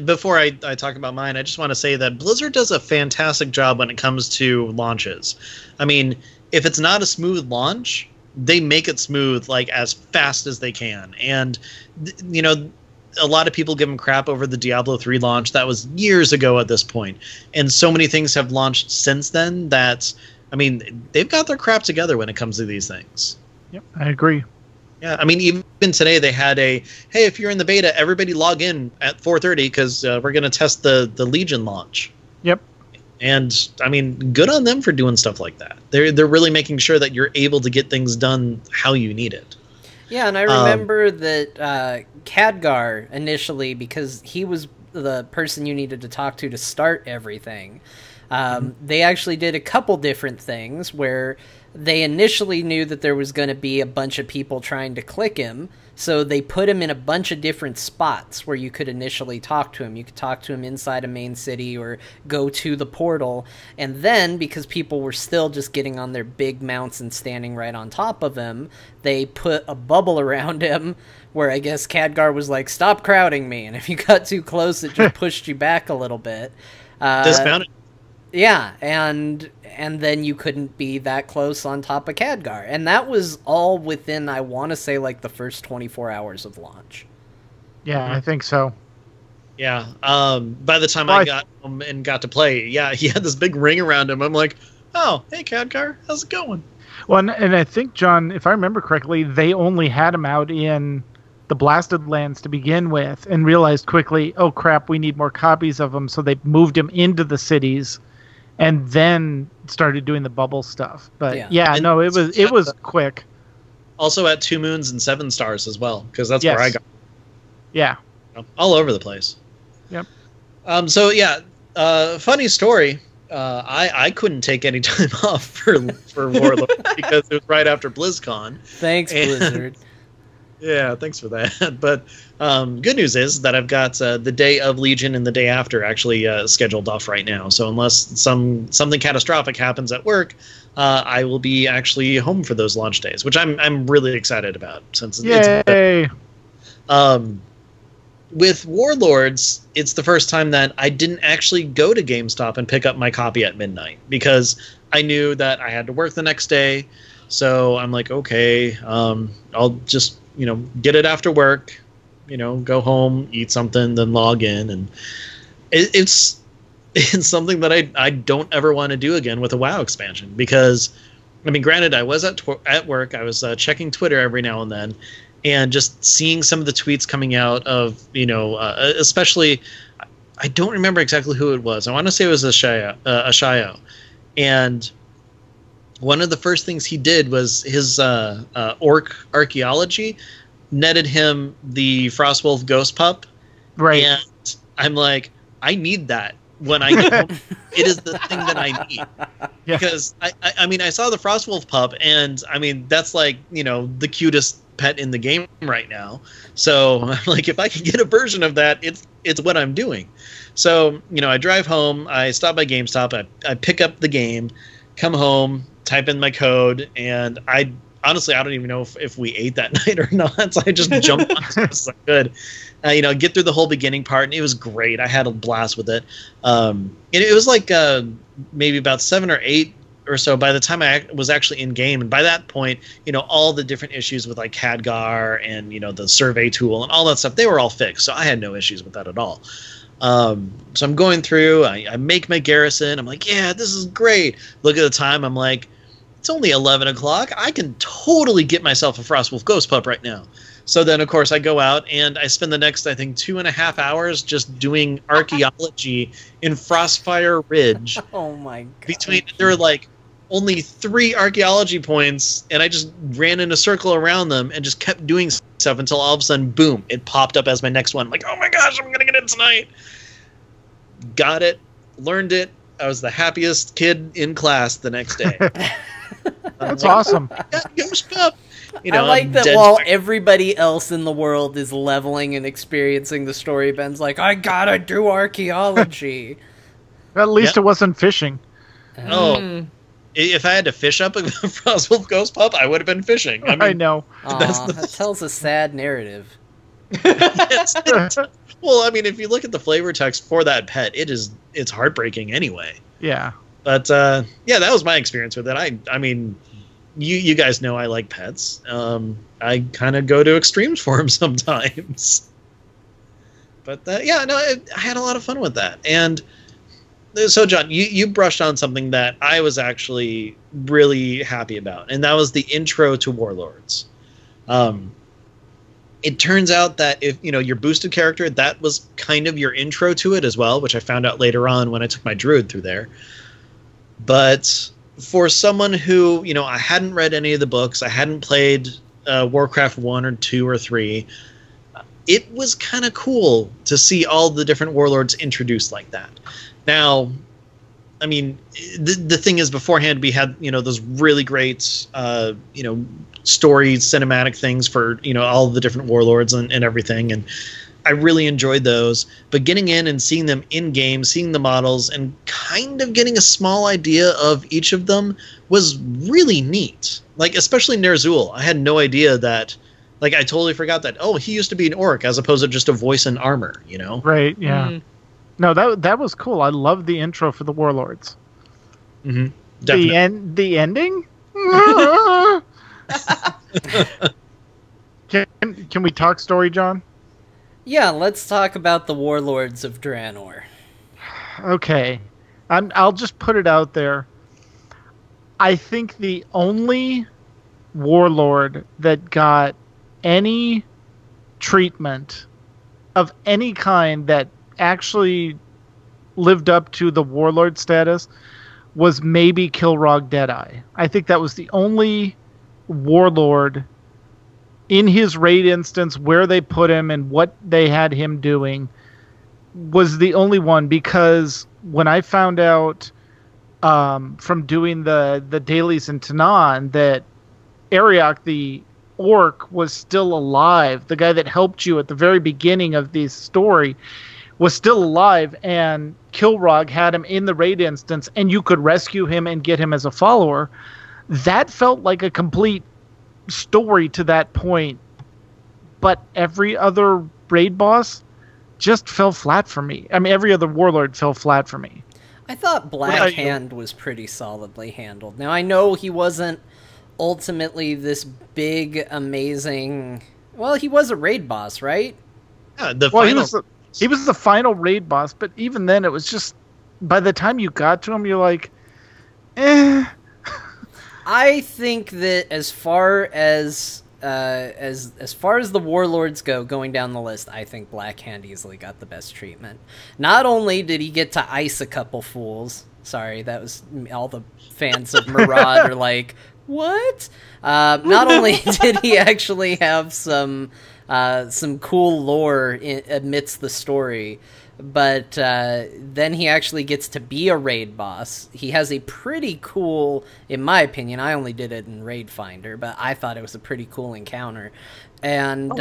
Before I talk about mine, I just want to say that Blizzard does a fantastic job when it comes to launches. I mean, if it's not a smooth launch, they make it smooth, like, as fast as they can. And, a lot of people give them crap over the Diablo 3 launch. That was years ago at this point. And so many things have launched since then that, I mean, they've got their crap together when it comes to these things. Yep, I agree. Yeah, I mean, even today they had hey, if you're in the beta, everybody log in at 4:30 because we're going to test the Legion launch. Yep. And, I mean, good on them for doing stuff like that. They're really making sure that you're able to get things done how you need it. Yeah, and I remember that Khadgar initially, because he was the person you needed to talk to start everything, they actually did a couple different things where they initially knew that there was going to be a bunch of people trying to click him, so they put him in a bunch of different spots where you could initially talk to him. You could talk to him inside a main city or go to the portal, and then, because people were still just getting on their big mounts and standing right on top of him, they put a bubble around him where I guess Khadgar was like, stop crowding me, and if you got too close, it just pushed you back a little bit. Dismounted. Yeah, and then you couldn't be that close on top of Khadgar. And that was all within, I want to say, like, the first 24 hours of launch. Yeah, I think so. Yeah. By the time I got home and got to play, yeah, he had this big ring around him. I'm like, oh, hey, Khadgar, how's it going? Well, and I think, John, if I remember correctly, they only had him out in the Blasted Lands to begin with and realized quickly, oh, crap, we need more copies of him. So they moved him into the cities and then started doing the bubble stuff. But it was quick. Also at 2 moons and 7 stars as well, because that's where I got. Yeah. All over the place. Yep. Funny story. I couldn't take any time off for Warlords because it was right after BlizzCon. Thanks, Blizzard. Yeah, thanks for that. But good news is that I've got the day of Legion and the day after actually scheduled off right now. So unless something catastrophic happens at work, I will be actually home for those launch days, which I'm really excited about. Since Yay! With Warlords, it's the first time that I didn't actually go to GameStop and pick up my copy at midnight because I knew that I had to work the next day. So I'm like, okay, I'll just get it after work, go home, eat something, then log in, and it's something that I don't ever want to do again with a WoW expansion because, I mean, granted, I was at work, I was checking Twitter every now and then, and just seeing some of the tweets coming out of especially, I don't remember exactly who it was. I want to say it was Ashayo, and one of the first things he did was his orc archaeology netted him the Frostwolf Ghost Pup. Right. And I'm like, I need that when I get home. It is the thing that I need. Yeah. Because, I mean, I saw the Frostwolf Pup, and, I mean, that's like, the cutest pet in the game right now. So, I'm like, if I can get a version of that, it's what I'm doing. So, I drive home, I stop by GameStop, I pick up the game, come home, type in my code, and I honestly don't even know if we ate that night or not. So I just jumped on as fast as I could, get through the whole beginning part, and it was great. I had a blast with it. It was like maybe about 7 or 8 or so by the time I was actually in game, and by that point, all the different issues with like Khadgar and the survey tool and all that stuff, they were all fixed. So I had no issues with that at all. So I'm going through, I make my garrison. I'm like, yeah, this is great. Look at the time. I'm like, it's only 11 o'clock. I can totally get myself a Frostwolf Ghost Pup right now. So then, of course, I go out and I spend the next, I think, 2.5 hours just doing archaeology in Frostfire Ridge. Oh my god. There were like only 3 archaeology points, and I just ran in a circle around them and just kept doing stuff until all of a sudden, boom, it popped up as my next one. I'm like, oh my gosh, I'm going to get it tonight. Got it, learned it. I was the happiest kid in class the next day. That's awesome. Ghost Pup. I like that while everybody else in the world is leveling and experiencing the story, Ben's like, I gotta do archaeology. At least it wasn't fishing. Oh. If I had to fish up a Frostwolf Ghost Pup, I would have been fishing. I know. That tells a sad narrative. Well, I mean, if you look at the flavor text for that pet, it's heartbreaking anyway. Yeah. But yeah, that was my experience with it. I mean, you guys know I like pets. I kind of go to extremes for them sometimes. But yeah, no, I had a lot of fun with that. And so, John, you brushed on something that I was actually really happy about, and that was the intro to Warlords. It turns out that if your boosted character, that was kind of your intro to it as well, which I found out later on when I took my druid through there. But for someone who, I hadn't read any of the books, I hadn't played Warcraft 1 or 2 or 3, it was kind of cool to see all the different warlords introduced like that. Now, I mean, the thing is, beforehand we had those really great stories, cinematic things for all the different warlords and everything, and I really enjoyed those. But getting in and seeing them in game, seeing the models, and kind of getting a small idea of each of them was really neat. Like especially Ner'zhul, I had no idea that. Like I totally forgot that. Oh, he used to be an orc as opposed to just a voice and armor. Right. Yeah. Mm. No, that was cool. I love the intro for the Warlords. Mm-hmm. Definitely. The ending? Can we talk story, John? Yeah, let's talk about the Warlords of Draenor. Okay. I'll just put it out there. I think the only warlord that got any treatment of any kind that actually lived up to the warlord status was maybe Kilrog Deadeye. I think that was the only warlord in his raid instance where they put him and what they had him doing was the only one, because when I found out from doing the dailies in Tanaan that Ariok, the orc, was still alive. The guy that helped you at the very beginning of the story was still alive, and Kilrog had him in the raid instance, and you could rescue him and get him as a follower. That felt like a complete story to that point, but every other raid boss just fell flat for me. I mean, every other warlord fell flat for me. I thought Black Hand was pretty solidly handled. Now, I know he wasn't ultimately this big, amazing... Well, he was a raid boss, right? Yeah, he was the final raid boss, but even then, it was just... By the time you got to him, you're like, eh... I think that as far as the warlords go, going down the list, I think Black Hand easily got the best treatment. Not only did he get to ice a couple fools, sorry, that was all the fans of Murad are like, what? Not only did he actually have some cool lore amidst the story, but then he actually gets to be a raid boss. He has a pretty cool, in my opinion, I only did it in Raid Finder, but I thought it was a pretty cool encounter. And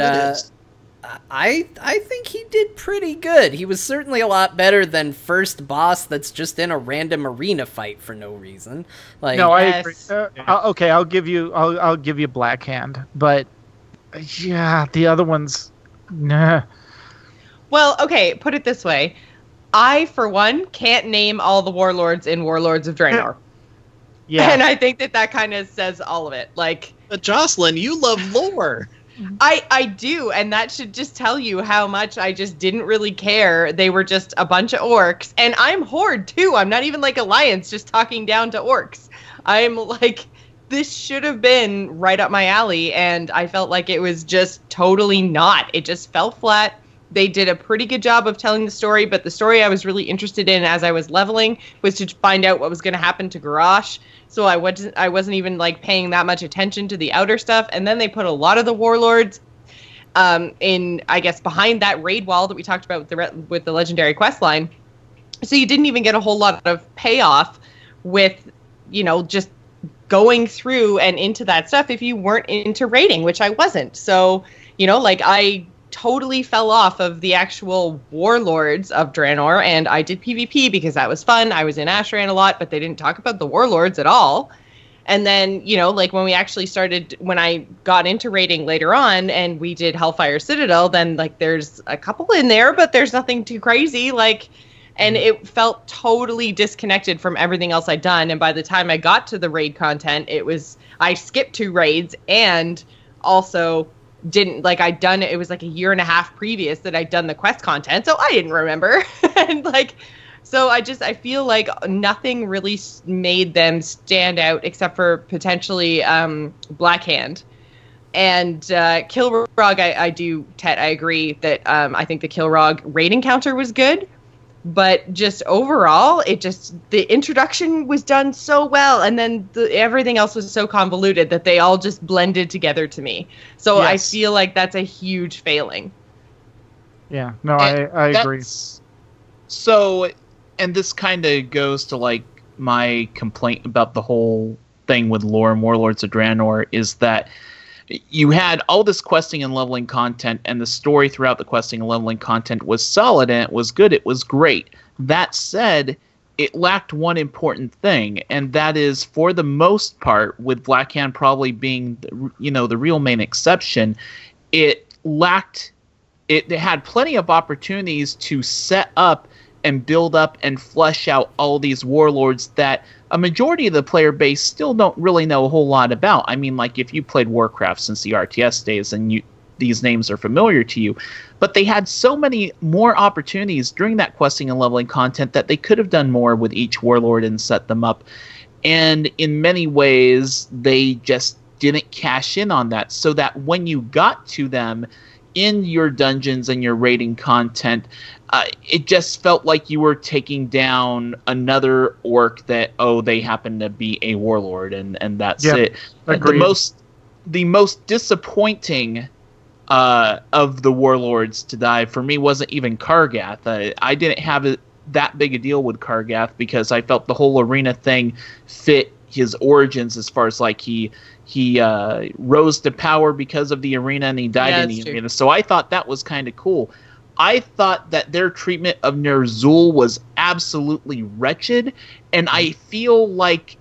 I think he did pretty good. He was certainly a lot better than first boss that's just in a random arena fight for no reason. Like, no, I agree. Okay, I'll give you Black Hand, but yeah, the other ones, nah. Well, okay, put it this way. I, for one, can't name all the warlords in Warlords of Draenor. Yeah. And I think that kind of says all of it. Like, but Jocelyn, you love lore. I do, and that should just tell you how much I just didn't really care. They were just a bunch of orcs. And I'm Horde, too. I'm not even like Alliance, just talking down to orcs. I'm like... This should have been right up my alley, and I felt like it was just totally not. It just fell flat. They did a pretty good job of telling the story, but the story I was really interested in as I was leveling was to find out what was going to happen to Garrosh. So I wasn't even like paying that much attention to the outer stuff. And then they put a lot of the warlords in, I guess, behind that raid wall that we talked about with the legendary quest line. So you didn't even get a whole lot of payoff with, just going through and into that stuff if you weren't into raiding, which I wasn't. So, I totally fell off of the actual Warlords of Draenor, and I did PvP because that was fun. I was in Ashran a lot, but they didn't talk about the Warlords at all. And then, when I got into raiding later on and we did Hellfire Citadel, then there's a couple in there, but there's nothing too crazy. And it felt totally disconnected from everything else I'd done. And by the time I got to the raid content, I skipped 2 raids and also I'd done it. It was like a year and a half previous that I'd done the quest content. So I didn't remember. And so I feel like nothing really made them stand out except for potentially Black Hand. And Kilrog, I agree that I think the Kilrog raid encounter was good. But just overall, the introduction was done so well, and then everything else was so convoluted that they all just blended together to me. So yes. I feel like that's a huge failing. Yeah, no, I agree. So, and this kind of goes to my complaint about the whole thing with lore and Warlords of Draenor is that you had all this questing and leveling content, and the story throughout the questing and leveling content was solid, and it was good, it was great. That said, it lacked one important thing, and that is, for the most part, with Black Hand probably being the real main exception, it had plenty of opportunities to set up and build up and flesh out all these warlords that a majority of the player base still don't really know a whole lot about. I mean, if you played Warcraft since the RTS days, and these names are familiar to you. But they had so many more opportunities during that questing and leveling content that they could have done more with each warlord and set them up. And in many ways, they just didn't cash in on that, so that when you got to them in your dungeons and your raiding content, it just felt like you were taking down another orc that, they happen to be a warlord, and that's it. Agreed. The most disappointing of the warlords to die for me wasn't even Kargath. I didn't have that big a deal with Kargath because I felt the whole arena thing fit his origins as far as like he rose to power because of the arena and he died in the arena. So I thought that was kind of cool. I thought that their treatment of Ner'zhul was absolutely wretched, and I feel like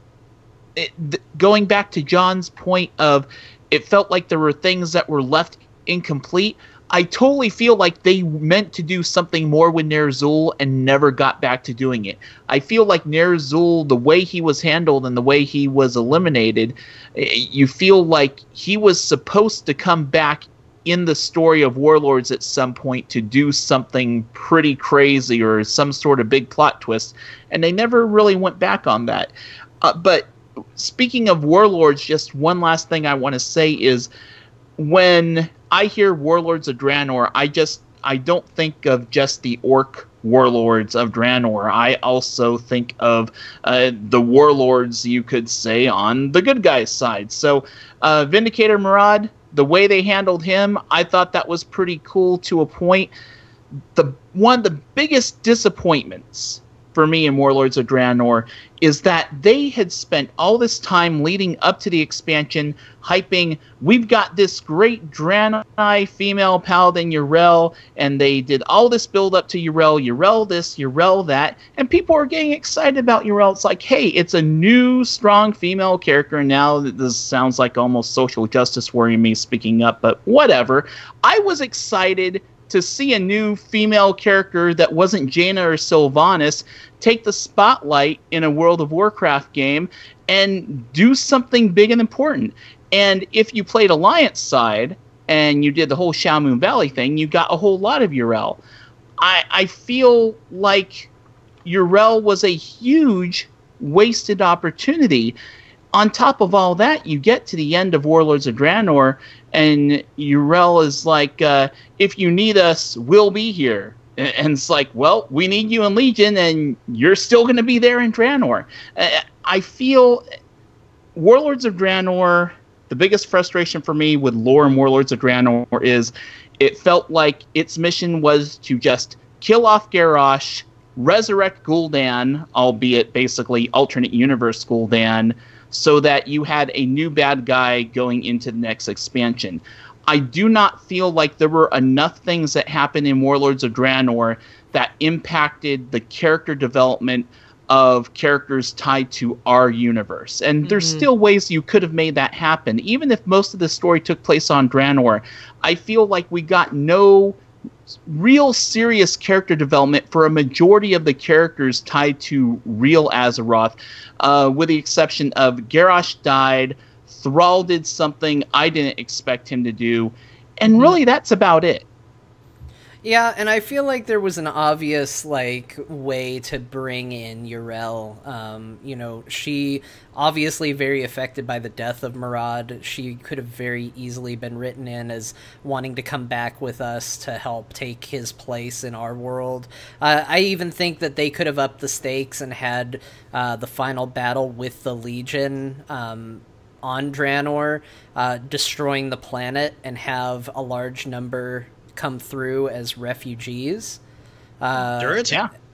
going back to John's point of it felt like there were things that were left incomplete. I totally feel like they meant to do something more with Ner'zhul and never got back to doing it. I feel like Ner'zhul, the way he was handled and the way he was eliminated, you feel like he was supposed to come back in the story of Warlords at some point to do something pretty crazy or some sort of big plot twist, and they never really went back on that. But speaking of Warlords, just one last thing I want to say is when I hear Warlords of Draenor, I don't think of just the orc Warlords of Draenor. I also think of the Warlords, you could say, on the good guys' side. So Vindicator Murad, the way they handled him, I thought that was pretty cool to a point. One of the biggest disappointments for me in Warlords of Draenor is that they had spent all this time leading up to the expansion hyping, we've got this great Draenei female paladin Yrel, and they did all this build up to Yrel this, Yrel that, and people are getting excited about Yrel. It's like, hey, it's a new, strong female character, and now this sounds like almost social justice warrior me speaking up, but whatever. I was excited to see a new female character that wasn't Jaina or Sylvanas take the spotlight in a World of Warcraft game and do something big and important. And if you played Alliance side and you did the whole Shaomoon Valley thing, you got a whole lot of Yrel. I feel like Yrel was a huge wasted opportunity. On top of all that, you get to the end of Warlords of Draenor, and Yrel is like, if you need us, we'll be here. And it's like, well, we need you in Legion, and you're still going to be there in Draenor. I feel Warlords of Draenor, the biggest frustration for me with lore and Warlords of Draenor is it felt like its mission was to just kill off Garrosh, resurrect Gul'dan, albeit basically alternate universe Gul'dan, so that you had a new bad guy going into the next expansion. I do not feel like there were enough things that happened in Warlords of Draenor that impacted the character development of characters tied to our universe. And there's still ways you could have made that happen. Even if most of the story took place on Draenor, I feel like we got no real serious character development for a majority of the characters tied to real Azeroth, with the exception of Garrosh died, Thrall did something I didn't expect him to do, and really that's about it. Yeah, and I feel like there was an obvious, like, way to bring in Yrel. You know, she obviously very affected by the death of Murad. She could have very easily been written in as wanting to come back with us to help take his place in our world. I even think that they could have upped the stakes and had the final battle with the Legion on Draenor, destroying the planet, and have a large number come through as refugees. As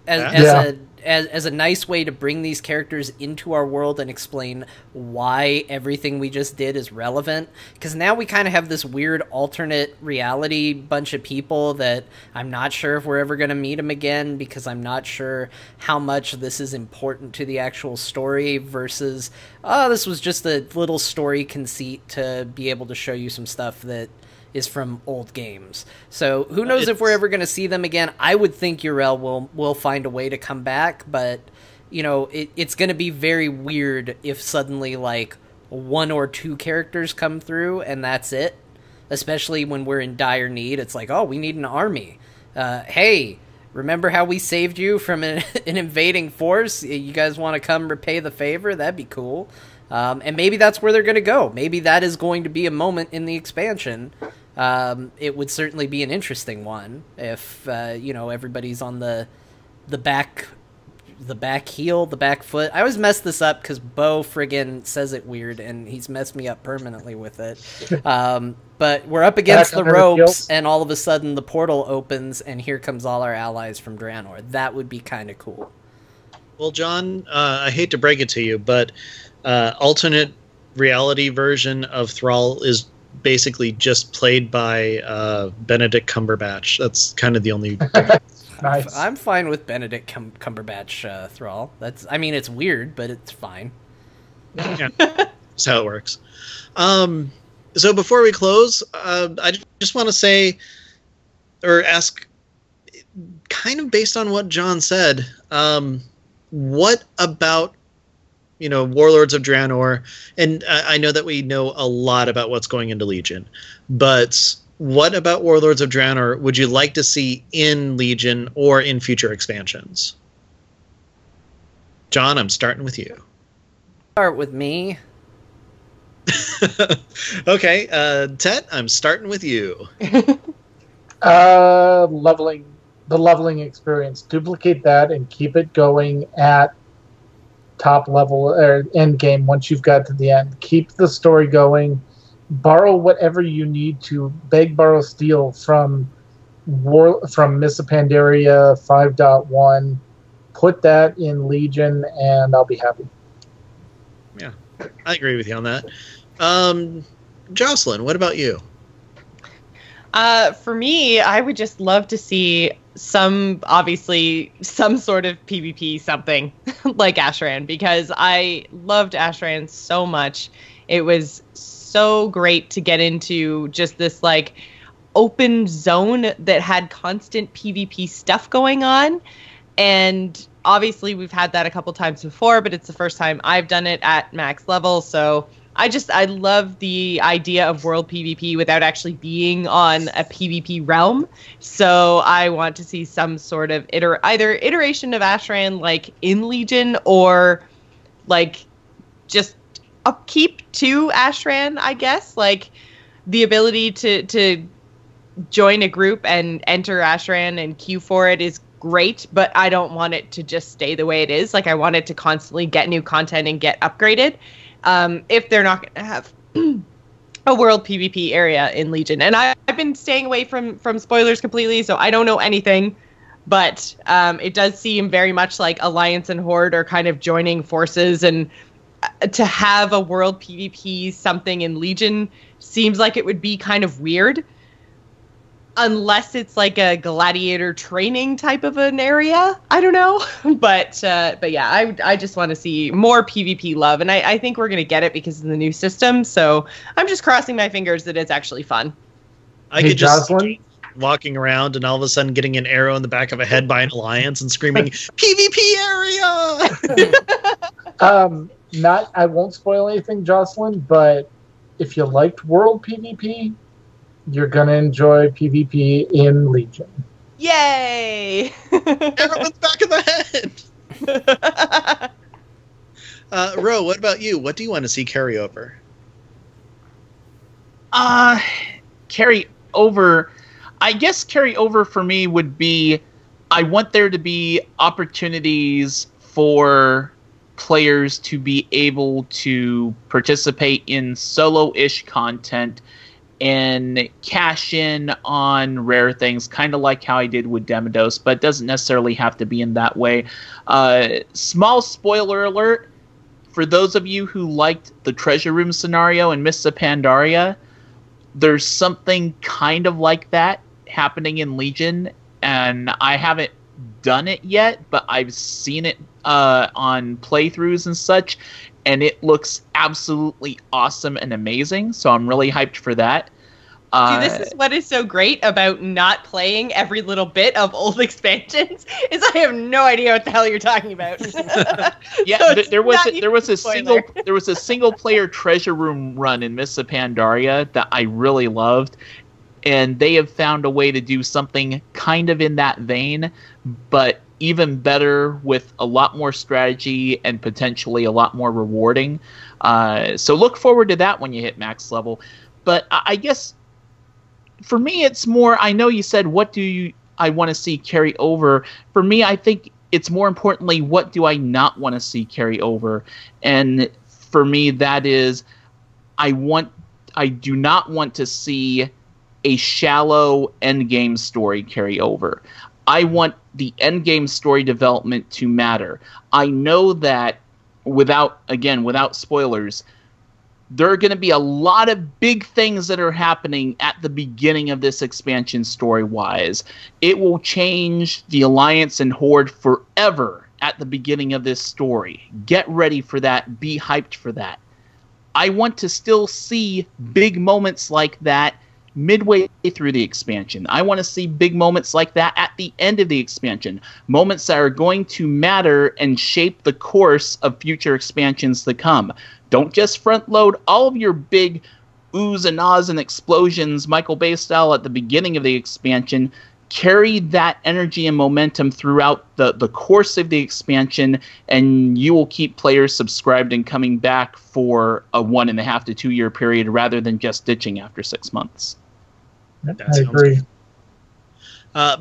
a nice way to bring these characters into our world and explain why everything we just did is relevant. Because now we kind of have this weird alternate reality bunch of people that I'm not sure if we're ever going to meet them again, because I'm not sure how much this is important to the actual story versus, oh, this was just a little story conceit to be able to show you some stuff that is from old games. So who knows if we're ever going to see them again. I would think Yrel will find a way to come back, but you know, it's going to be very weird if suddenly like one or two characters come through and that's it, especially when we're in dire need. It's like, oh, we need an army. Hey, remember how we saved you from an invading force? You guys want to come repay the favor? That'd be cool. And maybe that's where they're going to go. Maybe that is going to be a moment in the expansion. It would certainly be an interesting one if, you know, everybody's on the back the back heel, the back foot. I always mess this up because Bo friggin' says it weird, and he's messed me up permanently with it. But we're up against the ropes, and all of a sudden the portal opens, and here comes all our allies from Draenor. That would be kind of cool. Well, John, I hate to break it to you, but alternate reality version of Thrall is basically just played by Benedict Cumberbatch. That's kind of the only difference. Nice. I'm fine with Benedict Cumberbatch Thrall. I mean, it's weird, but it's fine. Yeah, that's how it works. So before we close, I just want to say, or ask, kind of based on what John said, what about, Warlords of Draenor, and I know that we know a lot about what's going into Legion, but what about Warlords of Draenor would you like to see in Legion or in future expansions? John, I'm starting with you. Start with me. Okay, Tet, I'm starting with you. The leveling experience. Duplicate that and keep it going at top level or end game once you've got to the end. Keep the story going. Borrow whatever you need to. Beg, borrow, steal from Miss Pandaria 5.1. Put that in Legion, and I'll be happy. Yeah, I agree with you on that. Jocelyn, what about you? For me, I would just love to see some sort of PvP something like Ashran, because I loved Ashran so much. It was so great to get into just this like open zone that had constant PvP stuff going on. And obviously we've had that a couple times before, but it's the first time I've done it at max level. So I love the idea of world PvP without actually being on a PvP realm. So I want to see some sort of either iteration of Ashran like in Legion, or like just upkeep to Ashran, I guess. Like the ability to join a group and enter Ashran and queue for it is great, but I don't want it to just stay the way it is. Like I want it to constantly get new content and get upgraded. If they're not going to have a world PvP area in Legion. And I've been staying away from spoilers completely, so I don't know anything. But it does seem very much like Alliance and Horde are kind of joining forces, and to have a world PvP something in Legion seems like it would be kind of weird. Unless it's like a gladiator training type of an area. I don't know. But yeah, I just want to see more PvP love. And I think we're going to get it because of the new system. So I'm just crossing my fingers that it's actually fun. I could just see walking around and all of a sudden getting an arrow in the back of a head by an alliance and screaming, PvP area! I won't spoil anything, Jocelyn, but if you liked world PvP, you're going to enjoy PvP in Legion. Yay! Arrow in the back of the head! Ro, what about you? What do you want to see carry over? Carry over. I guess carry over for me would be, I want there to be opportunities for players to be able to participate in solo-ish content and cash in on rare things, kind of like how I did with Demodos, but it doesn't necessarily have to be in that way. Small spoiler alert, for those of you who liked the Treasure Room scenario in Mists of Pandaria, there's something kind of like that happening in Legion, and I haven't done it yet, but I've seen it on playthroughs and such, and it looks absolutely awesome and amazing, so I'm really hyped for that. See, this is what is so great about not playing every little bit of old expansions, is I have no idea what the hell you're talking about. Yeah, so there was a single player Treasure Room run in Mists of Pandaria that I really loved, and they have found a way to do something kind of in that vein, but even better with a lot more strategy and potentially a lot more rewarding. So look forward to that when you hit max level. But I guess for me, it's more, I know you said, what do I want to see carry over? For me, I think it's more importantly, what do I not want to see carry over? And for me, that is, I do not want to see a shallow endgame story carry over. I want the endgame story development to matter. I know that without spoilers, there are going to be a lot of big things that are happening at the beginning of this expansion story-wise. It will change the Alliance and Horde forever at the beginning of this story. Get ready for that. Be hyped for that. I want to still see big moments like that midway through the expansion. I want to see big moments like that at the end of the expansion. Moments that are going to matter and shape the course of future expansions to come. Don't just front load all of your big oohs and ahs and explosions Michael Bay style at the beginning of the expansion. Carry that energy and momentum throughout the course of the expansion, and you will keep players subscribed and coming back for a 1.5 to 2 year period rather than just ditching after 6 months. I agree.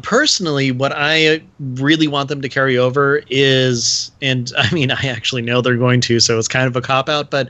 Personally, what I really want them to carry over is, and I mean, I actually know they're going to, so it's kind of a cop-out, but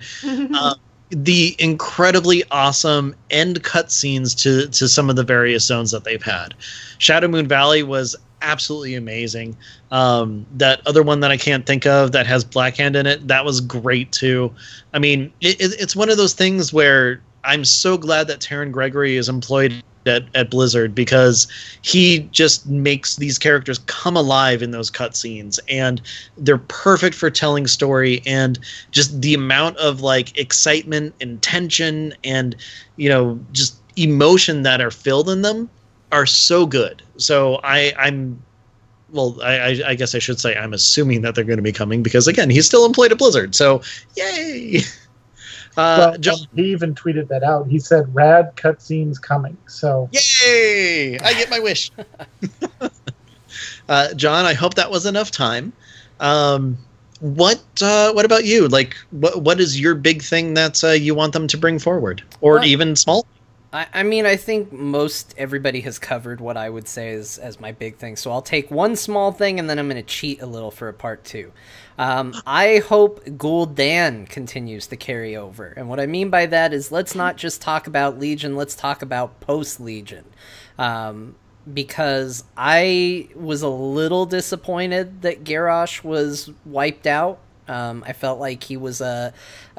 the incredibly awesome end cutscenes to some of the various zones that they've had. Shadow Moon Valley was absolutely amazing. That other one that I can't think of that has Blackhand in it, that was great too. I mean, it's one of those things where I'm so glad that Taron Gregory is employed at Blizzard, because he just makes these characters come alive in those cutscenes, and they're perfect for telling story, and just the amount of like excitement and tension and, you know, just emotion that are filled in them are so good. So I guess I should say I'm assuming that they're going to be coming, because again, he's still employed at Blizzard, so yay. Well, John, he even tweeted that out. He said, "Rad cutscenes coming." So, yay! I get my wish. John, I hope that was enough time. What about you? Like, what is your big thing that you want them to bring forward, or even small? I mean, I think most everybody has covered what I would say as my big thing. So I'll take one small thing, and then I'm going to cheat a little for a part two. I hope Gul'dan continues to carry over. And what I mean by that is, let's not just talk about Legion, let's talk about post-Legion. Because I was a little disappointed that Garrosh was wiped out. I felt like he was a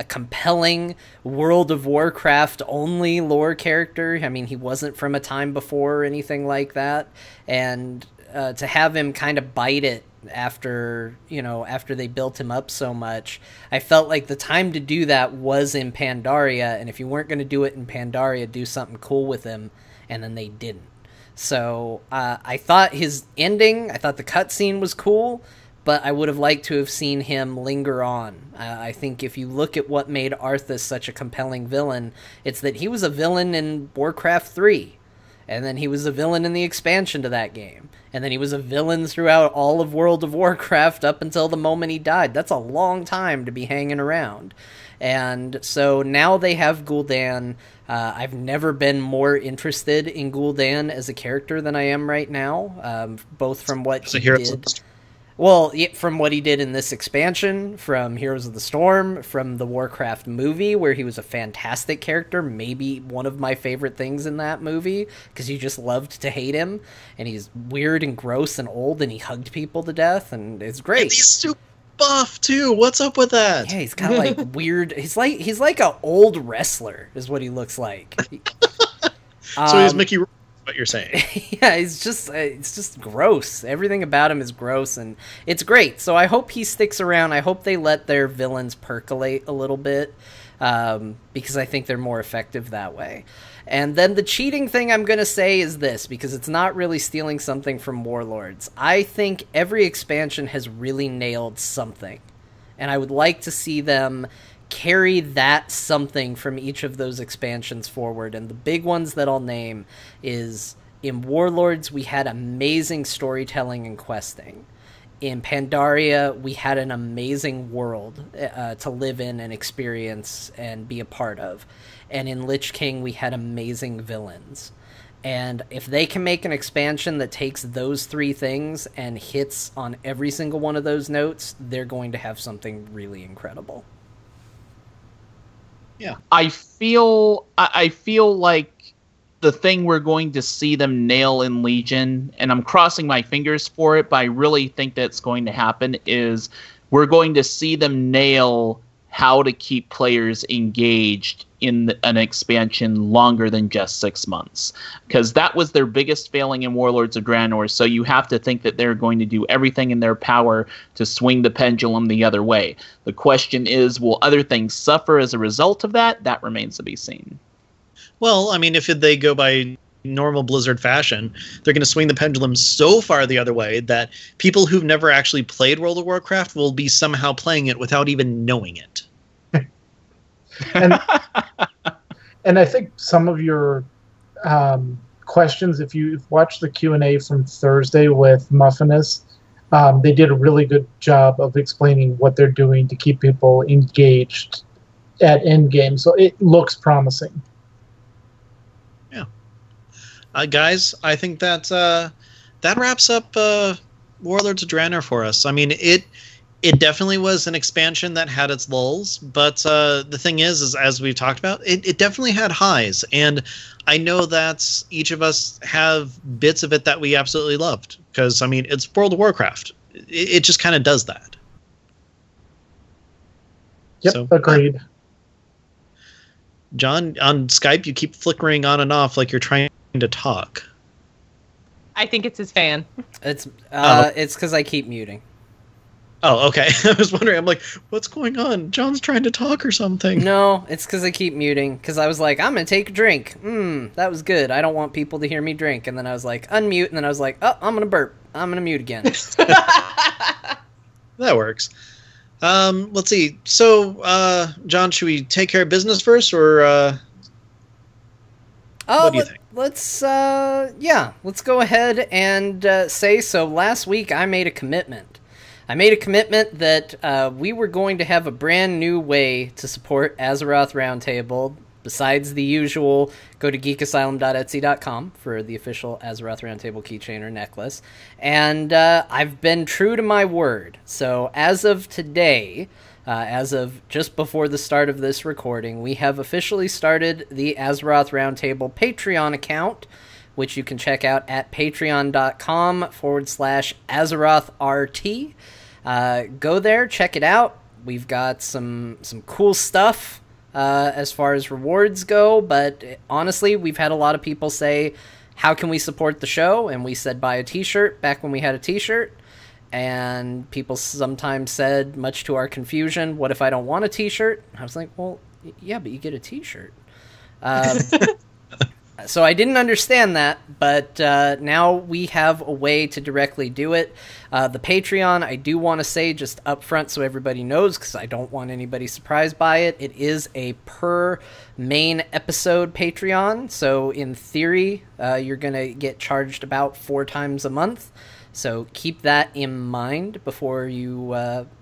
compelling World of Warcraft only lore character. I mean, he wasn't from a time before or anything like that. And to have him kind of bite it after they built him up so much, I felt like the time to do that was in Pandaria. And if you weren't going to do it in Pandaria, do something cool with him. And then they didn't. So I thought his ending, I thought the cutscene was cool, but I would have liked to have seen him linger on. I think if you look at what made Arthas such a compelling villain, it's that he was a villain in Warcraft 3, and then he was a villain in the expansion to that game, and then he was a villain throughout all of World of Warcraft up until the moment he died. That's a long time to be hanging around. And so now they have Gul'dan. I've never been more interested in Gul'dan as a character than I am right now, both from what he did. Well, from what he did in this expansion, from Heroes of the Storm, from the Warcraft movie, where he was a fantastic character, maybe one of my favorite things in that movie, because you just loved to hate him, and he's weird and gross and old, and he hugged people to death, and it's great. And he's super buff too. What's up with that? Yeah, he's kind of like weird. He's like an old wrestler, is what he looks like. So he's Mickey. What you're saying? Yeah, it's just gross. Everything about him is gross, and it's great. So I hope he sticks around. I hope they let their villains percolate a little bit, because I think they're more effective that way. And then the cheating thing I'm going to say is this, because it's not really stealing something from Warlords. I think every expansion has really nailed something, and I would like to see them carry that something from each of those expansions forward. And the big ones that I'll name is, in Warlords, we had amazing storytelling and questing. In Pandaria, we had an amazing world to live in and experience and be a part of. And in Lich King, we had amazing villains. And if they can make an expansion that takes those 3 things and hits on every single one of those notes, they're going to have something really incredible. Yeah. I feel like the thing we're going to see them nail in Legion, and I'm crossing my fingers for it, but I really think that's going to happen, is we're going to see them nail how to keep players engaged in an expansion longer than just 6 months. Because that was their biggest failing in Warlords of Draenor, so you have to think that they're going to do everything in their power to swing the pendulum the other way. The question is, will other things suffer as a result of that? That remains to be seen. Well, I mean, if they go by normal Blizzard fashion, they're going to swing the pendulum so far the other way that people who've never actually played World of Warcraft will be somehow playing it without even knowing it. and, and I think some of your questions, if you've watched the Q&A from Thursday with Muffinus, they did a really good job of explaining what they're doing to keep people engaged at endgame. So it looks promising. Yeah. Guys, I think that that wraps up Warlords of Draenor for us. I mean, it definitely was an expansion that had its lulls, but the thing is as we've talked about, it definitely had highs, and I know that each of us have bits of it that we absolutely loved, because, I mean, it's World of Warcraft. It just kind of does that. Yep, So, agreed. John, on Skype, you keep flickering on and off like you're trying to talk. I think it's his fan. It's because I keep muting. Oh, okay. I was wondering. I'm like, what's going on? John's trying to talk or something. No, it's because I keep muting. Because I was like, I'm going to take a drink. That was good. I don't want people to hear me drink. And then I was like, unmute. And then I was like, oh, I'm going to burp. I'm going to mute again. That works. Let's see. So, John, should we take care of business first, or what do you think? Let's go ahead and say, so last week I made a commitment. I made a commitment that we were going to have a brand new way to support Azeroth Roundtable. Besides the usual, go to geekasylum.etsy.com for the official Azeroth Roundtable keychain or necklace. And I've been true to my word. So as of today, as of just before the start of this recording, we have officially started the Azeroth Roundtable Patreon account, which you can check out at patreon.com/AzerothRT. Go there, check it out. We've got some cool stuff as far as rewards go, but honestly, we've had a lot of people say, how can we support the show? And we said buy a t-shirt back when we had a t-shirt. And people sometimes said, much to our confusion, what if I don't want a t-shirt? I was like, well, yeah, but you get a t-shirt. So I didn't understand that, but now we have a way to directly do it. The Patreon, I do want to say just up front so everybody knows, because I don't want anybody surprised by it. It is a per main episode Patreon, so in theory, you're going to get charged about 4 times a month. So keep that in mind before you,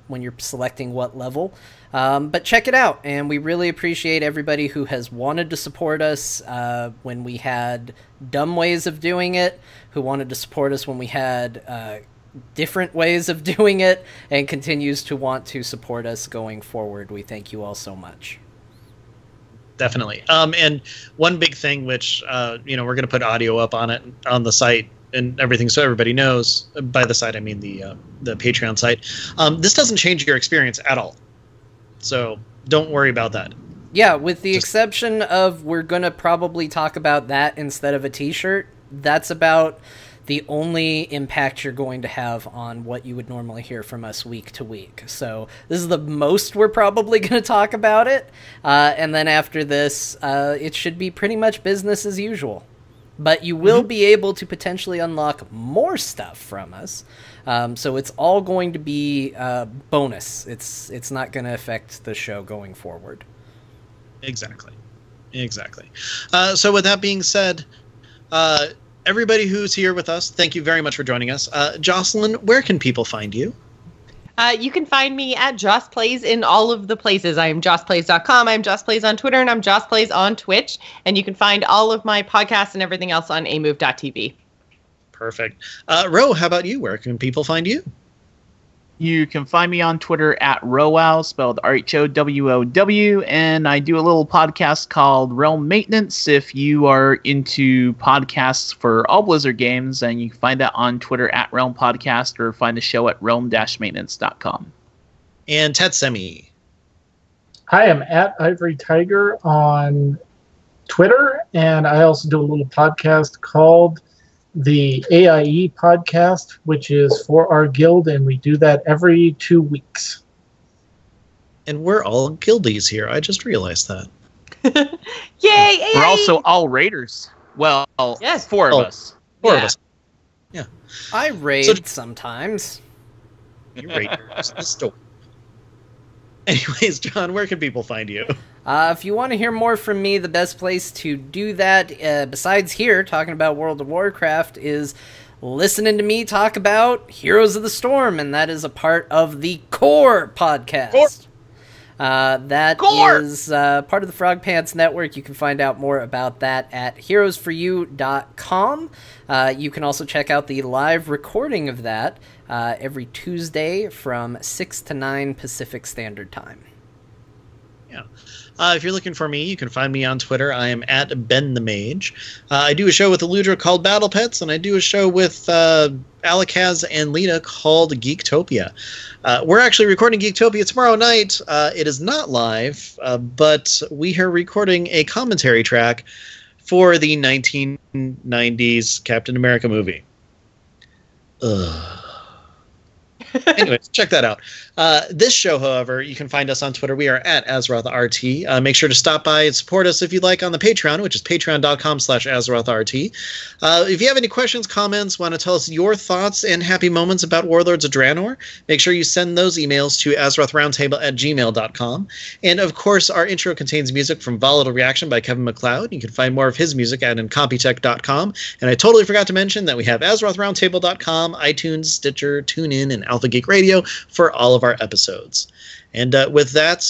when you're selecting what level. But check it out, and we really appreciate everybody who has wanted to support us when we had dumb ways of doing it, who wanted to support us when we had different ways of doing it, and continues to want to support us going forward. We thank you all so much. Definitely. And one big thing, which we're going to put audio up on it on the site and everything, so everybody knows. By the site, I mean the Patreon site. This doesn't change your experience at all, so don't worry about that. Yeah, with the exception of we're going to probably talk about that instead of a t-shirt. That's about the only impact you're going to have on what you would normally hear from us week to week. So this is the most we're probably going to talk about it. And then after this, it should be pretty much business as usual. But you will be able to potentially unlock more stuff from us. So it's all going to be bonus. It's not going to affect the show going forward. Exactly. So with that being said, everybody who's here with us, thank you very much for joining us. Jocelyn, where can people find you? You can find me at Joss Plays in all of the places. I am jossplays.com. I'm Joss Plays on Twitter, and I'm Joss Plays on Twitch. And you can find all of my podcasts and everything else on amove.tv. Perfect. Ro, how about you? Where can people find you? You can find me on Twitter at Rowow, spelled RHOWOW, and I do a little podcast called Realm Maintenance. If you are into podcasts for all Blizzard games, and you can find that on Twitter at Realm Podcast, or find the show at realm-maintenance.com. And Tetsemi. I am at Ivory Tiger on Twitter, and I also do a little podcast called the AIE podcast, which is for our guild, and we do that every 2 weeks. And we're all guildies here. I just realized that. Yay! We're AIE! also all raiders. Well, Yes. four of us. Four of Yeah. us. Yeah. I raid sometimes. You raiders. The store. Anyways, John, where can people find you? If you want to hear more from me, the best place to do that, besides here talking about World of Warcraft, is listening to me talk about Heroes of the Storm, and that is a part of the Core podcast. Core. That Core. is part of the Frog Pants Network. You can find out more about that at heroesforyou.com. You can also check out the live recording of that every Tuesday from 6 to 9 Pacific Standard Time. Yeah. If you're looking for me, you can find me on Twitter. I am at Ben the Mage. I do a show with Eludra called Battle Pets, and I do a show with Alakaz and Lita called Geektopia. We're actually recording Geektopia tomorrow night. It is not live, but we are recording a commentary track for the 1990s Captain America movie. Anyways, check that out. This show, however, you can find us on Twitter. We are at AzerothRT. Make sure to stop by and support us if you'd like on the Patreon, which is patreon.com/AzerothRT. If you have any questions, comments, want to tell us your thoughts and happy moments about Warlords of Draenor, make sure you send those emails to AzerothRoundtable@gmail.com. And, of course, our intro contains music from Volatile Reaction by Kevin MacLeod. You can find more of his music at incompetech.com. And I totally forgot to mention that we have AzerothRoundtable.com, iTunes, Stitcher, TuneIn, and Alpha Geek Radio for all of our episodes. And with that,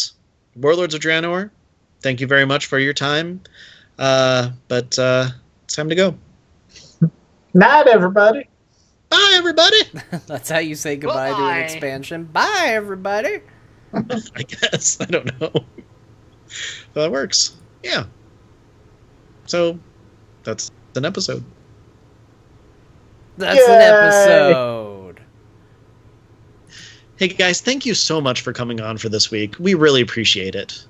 Warlords of Draenor, thank you very much for your time. But it's time to go. Night, everybody. Bye, everybody. That's how you say goodbye to Bye. an expansion. Bye, everybody. I guess. I don't know. That works. Yeah. So, that's an episode. That's an Yay. episode. Hey, guys, thank you so much for coming on for this week. We really appreciate it.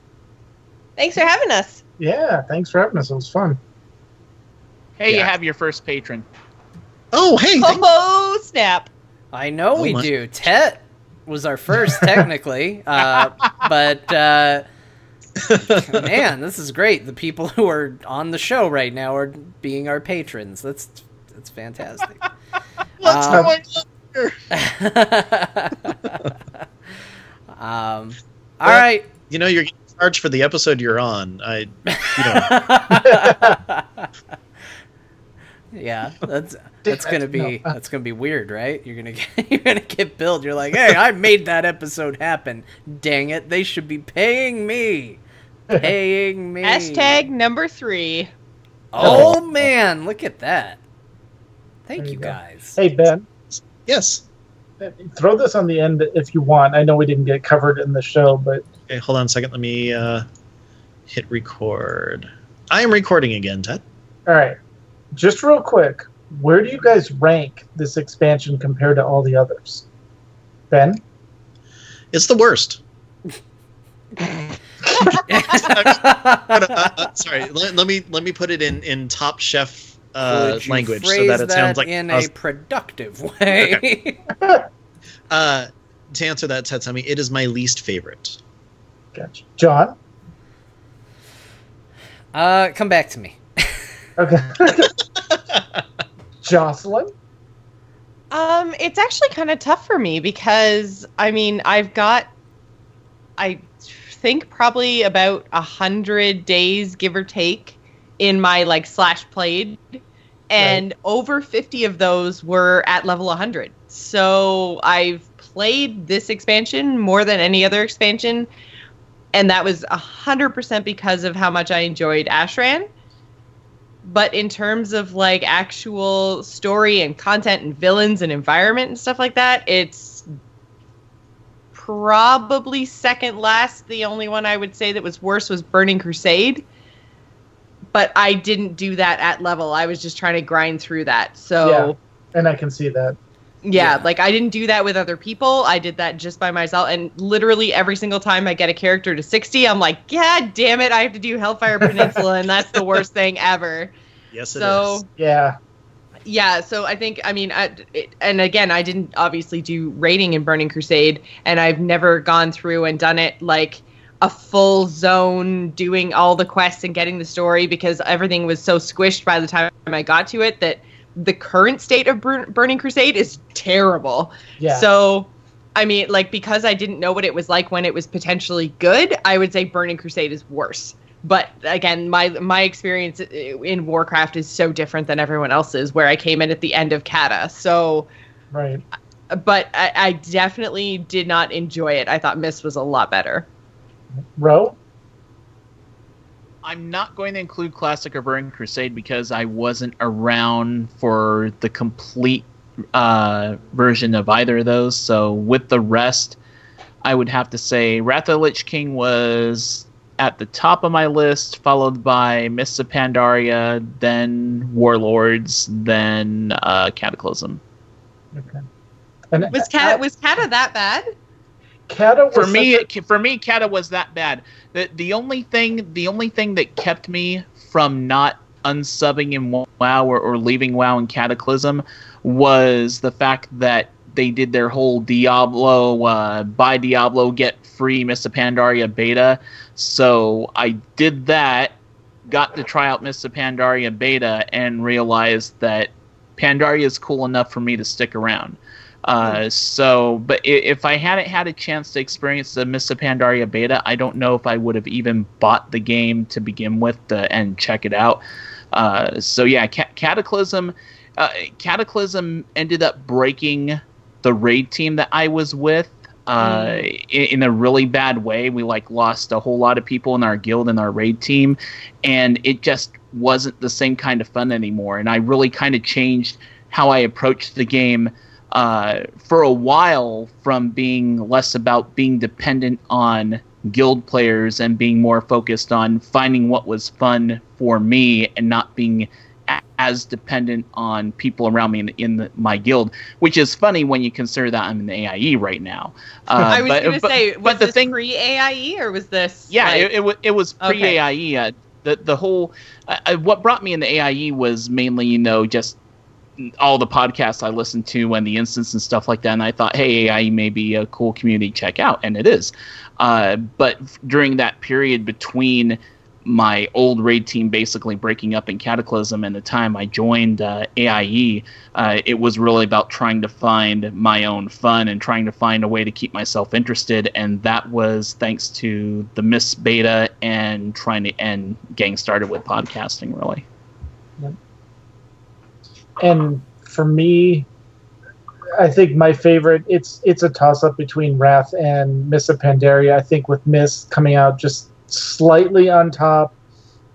Thanks for having us. Yeah, thanks for having us. It was fun. Hey, you Yeah. have your first patron. Oh, hey. Oh, snap. I know Oh we my- do. Tet was our first, technically. But, man, this is great. The people who are on the show right now are being our patrons. That's fantastic. What's Um, going on here? All right. You know, you're getting charged for the episode you're on. Yeah, that's gonna be weird, right? You're gonna get billed. You're like, hey, I made that episode happen. Dang it, they should be paying me. Paying me. Hashtag number 3. Oh man, look at that. Thank There you you go. guys. Hey, Ben, Yes. throw this on the end if you want. I know we didn't get covered in the show, but Okay, hold on a second. Let me hit record. I am recording again, Ted. all right. Just real quick, where do you guys rank this expansion compared to all the others? Ben? It's the worst. Sorry, let me put it in Top Chef Would you language so phrase that it sounds like in us. a productive way. To answer that, Tetsemi, it is my least favorite. Gotcha. John? Come back to me. Okay. Jocelyn? It's actually kind of tough for me because, I mean, I've got, I think probably about 100 days, give or take, in my, like, slash played. And over 50 of those were at level 100. So I've played this expansion more than any other expansion, and that was 100% because of how much I enjoyed Ashran. But in terms of like actual story and content and villains and environment and stuff like that, it's probably second last. The only one I would say that was worse was Burning Crusade. But I didn't do that at level. I was just trying to grind through that. So, Yeah, and I can see that. yeah, like I didn't do that with other people. I did that just by myself. And literally every single time I get a character to 60, I'm like, God damn it, I have to do Hellfire Peninsula, and that's the worst thing ever. Yes, it is. Yeah. Yeah, so I think, I mean, and again, I didn't obviously do raiding in Burning Crusade, and I've never gone through and done it like a full zone, doing all the quests and getting the story, because everything was so squished by the time I got to it that the current state of Burning Crusade is terrible. Yeah. So, I mean, like, because I didn't know what it was like when it was potentially good, I would say Burning Crusade is worse. But again, my experience in Warcraft is so different than everyone else's, where I came in at the end of Kata. So, Right. but I definitely did not enjoy it. I thought Mist was a lot better. Ro? I'm not going to include Classic or Burning Crusade because I wasn't around for the complete version of either of those. So with the rest, I would have to say Wrath of the Lich King was at the top of my list, followed by Mists of Pandaria, then Warlords, then Cataclysm. Okay. And Was Kata that bad? Kata was For me, Kata was that bad. The only thing that kept me from not unsubbing in WoW or leaving WoW in Cataclysm was the fact that they did their whole Diablo buy Diablo get free Mists of Pandaria beta. So I did that, got to try out Mists of Pandaria beta, and realized that Pandaria is cool enough for me to stick around. But if I hadn't had a chance to experience the Mists of Pandaria beta, I don't know if I would have even bought the game to begin with and check it out. Cataclysm ended up breaking the raid team that I was with in a really bad way. We lost a whole lot of people in our guild and our raid team, and it just wasn't the same kind of fun anymore. And I really kind of changed how I approached the game for a while, from being less about being dependent on guild players and being more focused on finding what was fun for me and not being as dependent on people around me in my guild, which is funny when you consider that I'm in the AIE right now. I was going to say, was this pre-AIE or was this? Yeah, it was pre-AIE. Okay. The whole what brought me in the AIE was mainly, just all the podcasts I listened to and the instance and stuff like that, and I thought, hey, AIE may be a cool community to check out, and it is. But during that period between my old raid team basically breaking up in Cataclysm and the time I joined AIE, it was really about trying to find my own fun and trying to find a way to keep myself interested, and that was thanks to the Mists beta and getting started with podcasting, really. Yep. And for me, I think my favorite, it's a toss-up between Wrath and Mists of Pandaria. I think with Mist coming out just slightly on top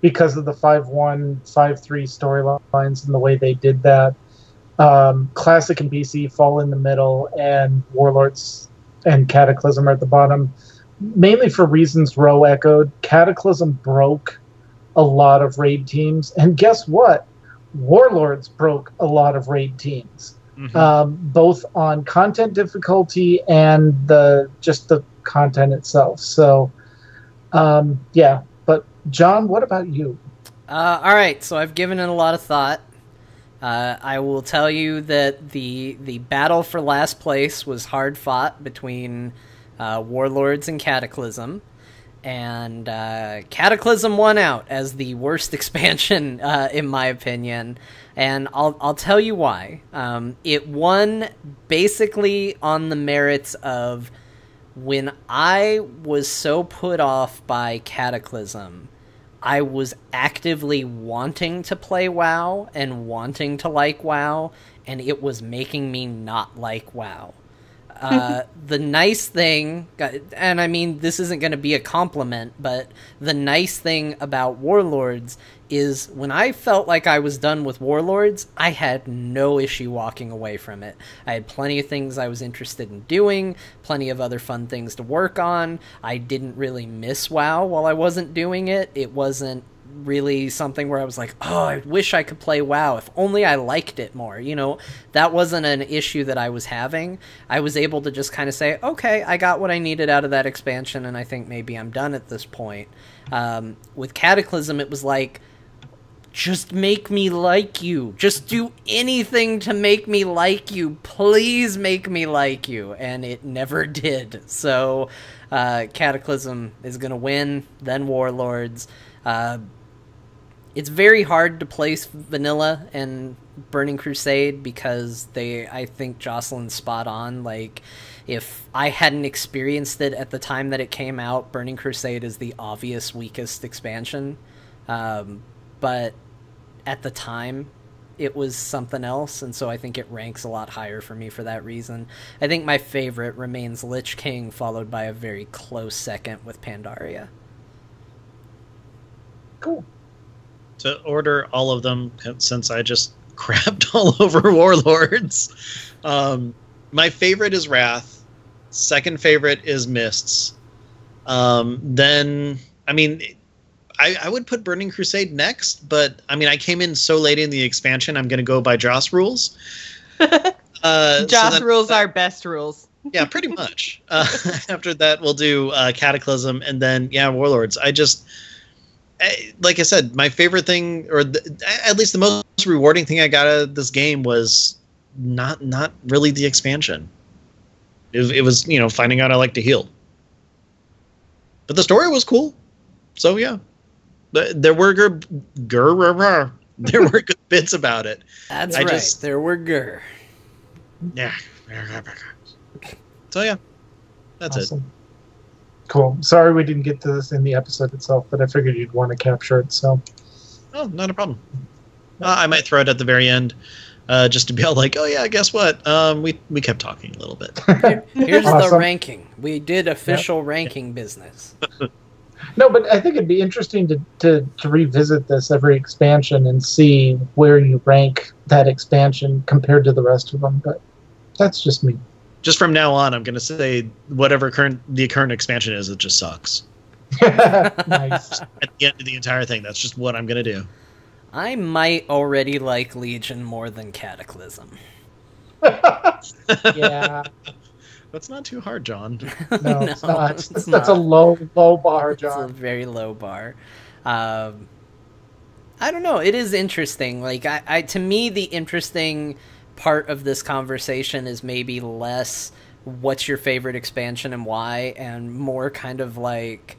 because of the 5-1, 5-3 storylines and the way they did that. Classic and BC fall in the middle, and Warlords and Cataclysm are at the bottom, mainly for reasons Ro echoed. Cataclysm broke a lot of raid teams, and guess what? Warlords broke a lot of raid teams, both on content difficulty and the content itself. So, but John, what about you? All right, so I've given it a lot of thought. I will tell you that the battle for last place was hard fought between Warlords and Cataclysm. And Cataclysm won out as the worst expansion, in my opinion. And I'll tell you why. It won basically on the merits of when I was so put off by Cataclysm, I was actively wanting to play WoW and wanting to like WoW, and it was making me not like WoW. The nice thing, and I mean, this isn't going to be a compliment, but the nice thing about Warlords is when I felt like I was done with Warlords, I had no issue walking away from it. I had plenty of things I was interested in doing, plenty of other fun things to work on. I didn't really miss WoW while I wasn't doing it. It wasn't really something where I was like, oh, I wish I could play WoW. If only I liked it more. You know, that wasn't an issue that I was having. I was able to just kind of say, okay, I got what I needed out of that expansion, and I think maybe I'm done at this point. With Cataclysm, it was like, just make me like you. Just do anything to make me like you. Please make me like you. And it never did. So Cataclysm is going to win, then Warlords. It's very hard to place Vanilla and Burning Crusade because I think Jocelyn's spot on. Like, if I hadn't experienced it at the time that it came out, Burning Crusade is the obvious weakest expansion. But at the time, it was something else, and so I think it ranks a lot higher for me for that reason. I think my favorite remains Lich King, followed by a very close second with Pandaria. Cool. To order all of them, since I just crapped all over Warlords. My favorite is Wrath. Second favorite is Mists. Then, I mean, I would put Burning Crusade next, but I mean, I came in so late in the expansion, I'm going to go by Joss rules. Joss rules are best rules. Yeah, pretty much. After that, we'll do Cataclysm, and then, yeah, Warlords. Like I said, my favorite thing, or at least the most rewarding thing I got out of this game was not really the expansion. It was, you know, finding out I like to heal. But the story was cool. So, yeah. There were good bits about it. That's right. There were gur. Yeah. So yeah, that's awesome. It. Cool. Sorry we didn't get to this in the episode itself, but I figured you'd want to capture it. So. Oh, not a problem. I might throw it at the very end, just to be all like, oh yeah, guess what? We kept talking a little bit. Here's awesome. The ranking. We did official ranking business. No, but I think it'd be interesting to revisit this every expansion and see where you rank that expansion compared to the rest of them. But that's just me. Just from now on, I'm going to say whatever the current expansion is, it just sucks. Nice. At the end of the entire thing, that's just what I'm going to do. I might already like Legion more than Cataclysm. Yeah. That's not too hard, John. No, it's not. That's a low bar, John. It's a very low bar. I don't know. It is interesting. Like, to me, the interesting part of this conversation is maybe less what's your favorite expansion and why, and more kind of like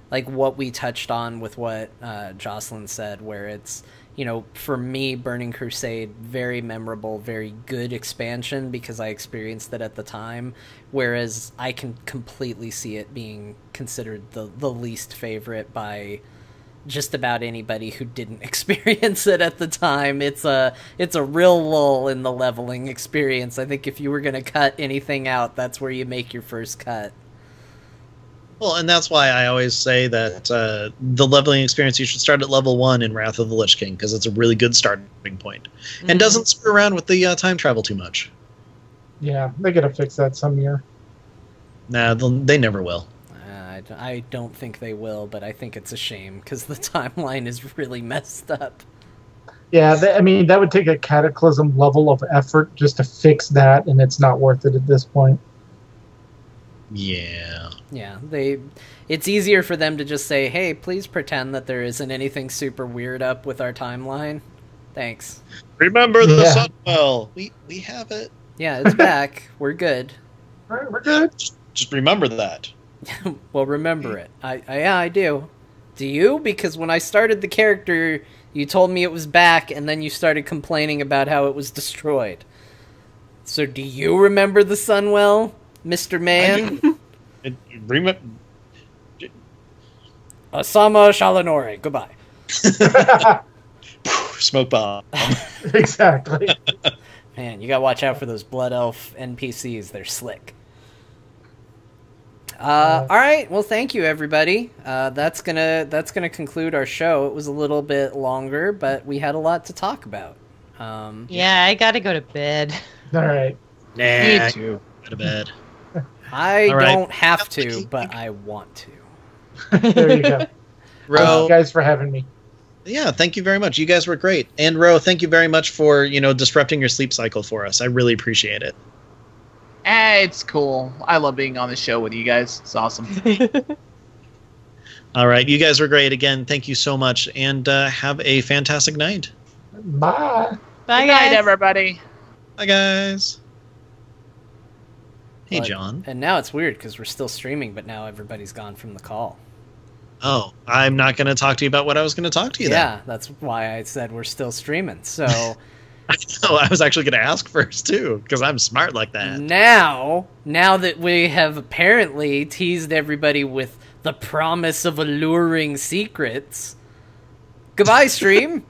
what we touched on with what Jocelyn said, where it's, you know, for me, Burning Crusade, very memorable, very good expansion because I experienced it at the time, whereas I can completely see it being considered the least favorite by just about anybody who didn't experience it at the time. It's a real lull in the leveling experience. I think if you were going to cut anything out, that's where you make your first cut. Well, and that's why I always say that the leveling experience, you should start at level 1 in Wrath of the Lich King, because it's a really good starting point. Mm-hmm. And doesn't screw around with the time travel too much. Yeah, they gotta fix that some year. Nah, they never will. I don't think they will, but I think it's a shame, because the timeline is really messed up. Yeah, I mean, that would take a Cataclysm level of effort just to fix that, and it's not worth it at this point. Yeah. Yeah, it's easier for them to just say, hey, please pretend that there isn't anything super weird up with our timeline. Thanks. Remember the Sunwell. We have it. Yeah, it's back. We're good. All right, we're good. Just remember that. Well, remember it. I do. Do you? Because when I started the character, you told me it was back, and then you started complaining about how it was destroyed. So do you remember the Sunwell, Mr. Man? Asama Shalinori. Goodbye. Smoke bomb. Exactly. Man, you gotta watch out for those Blood Elf NPCs. They're slick. All right. Well, thank you, everybody. That's gonna conclude our show. It was a little bit longer, but we had a lot to talk about. Yeah, I gotta go to bed. All right. Nah, Me too. go to bed. I All right. don't have to, but I want to. There you go. Thank Ro, you guys for having me. yeah, thank you very much. You guys were great. And Ro, thank you very much for, disrupting your sleep cycle for us. I really appreciate it. It's cool. I love being on the show with you guys. It's awesome. All right, you guys were great again. Thank you so much, and have a fantastic night. Bye. Bye, Good night, guys. everybody. Bye, guys. Hey, But- John. And now it's weird because we're still streaming, but now everybody's gone from the call. Oh, I'm not going to talk to you about what I was going to talk to you Yeah, that's why I said we're still streaming. So then. Oh, I was actually going to ask first, too, because I'm smart like that. now that we have apparently teased everybody with the promise of alluring secrets, goodbye, stream.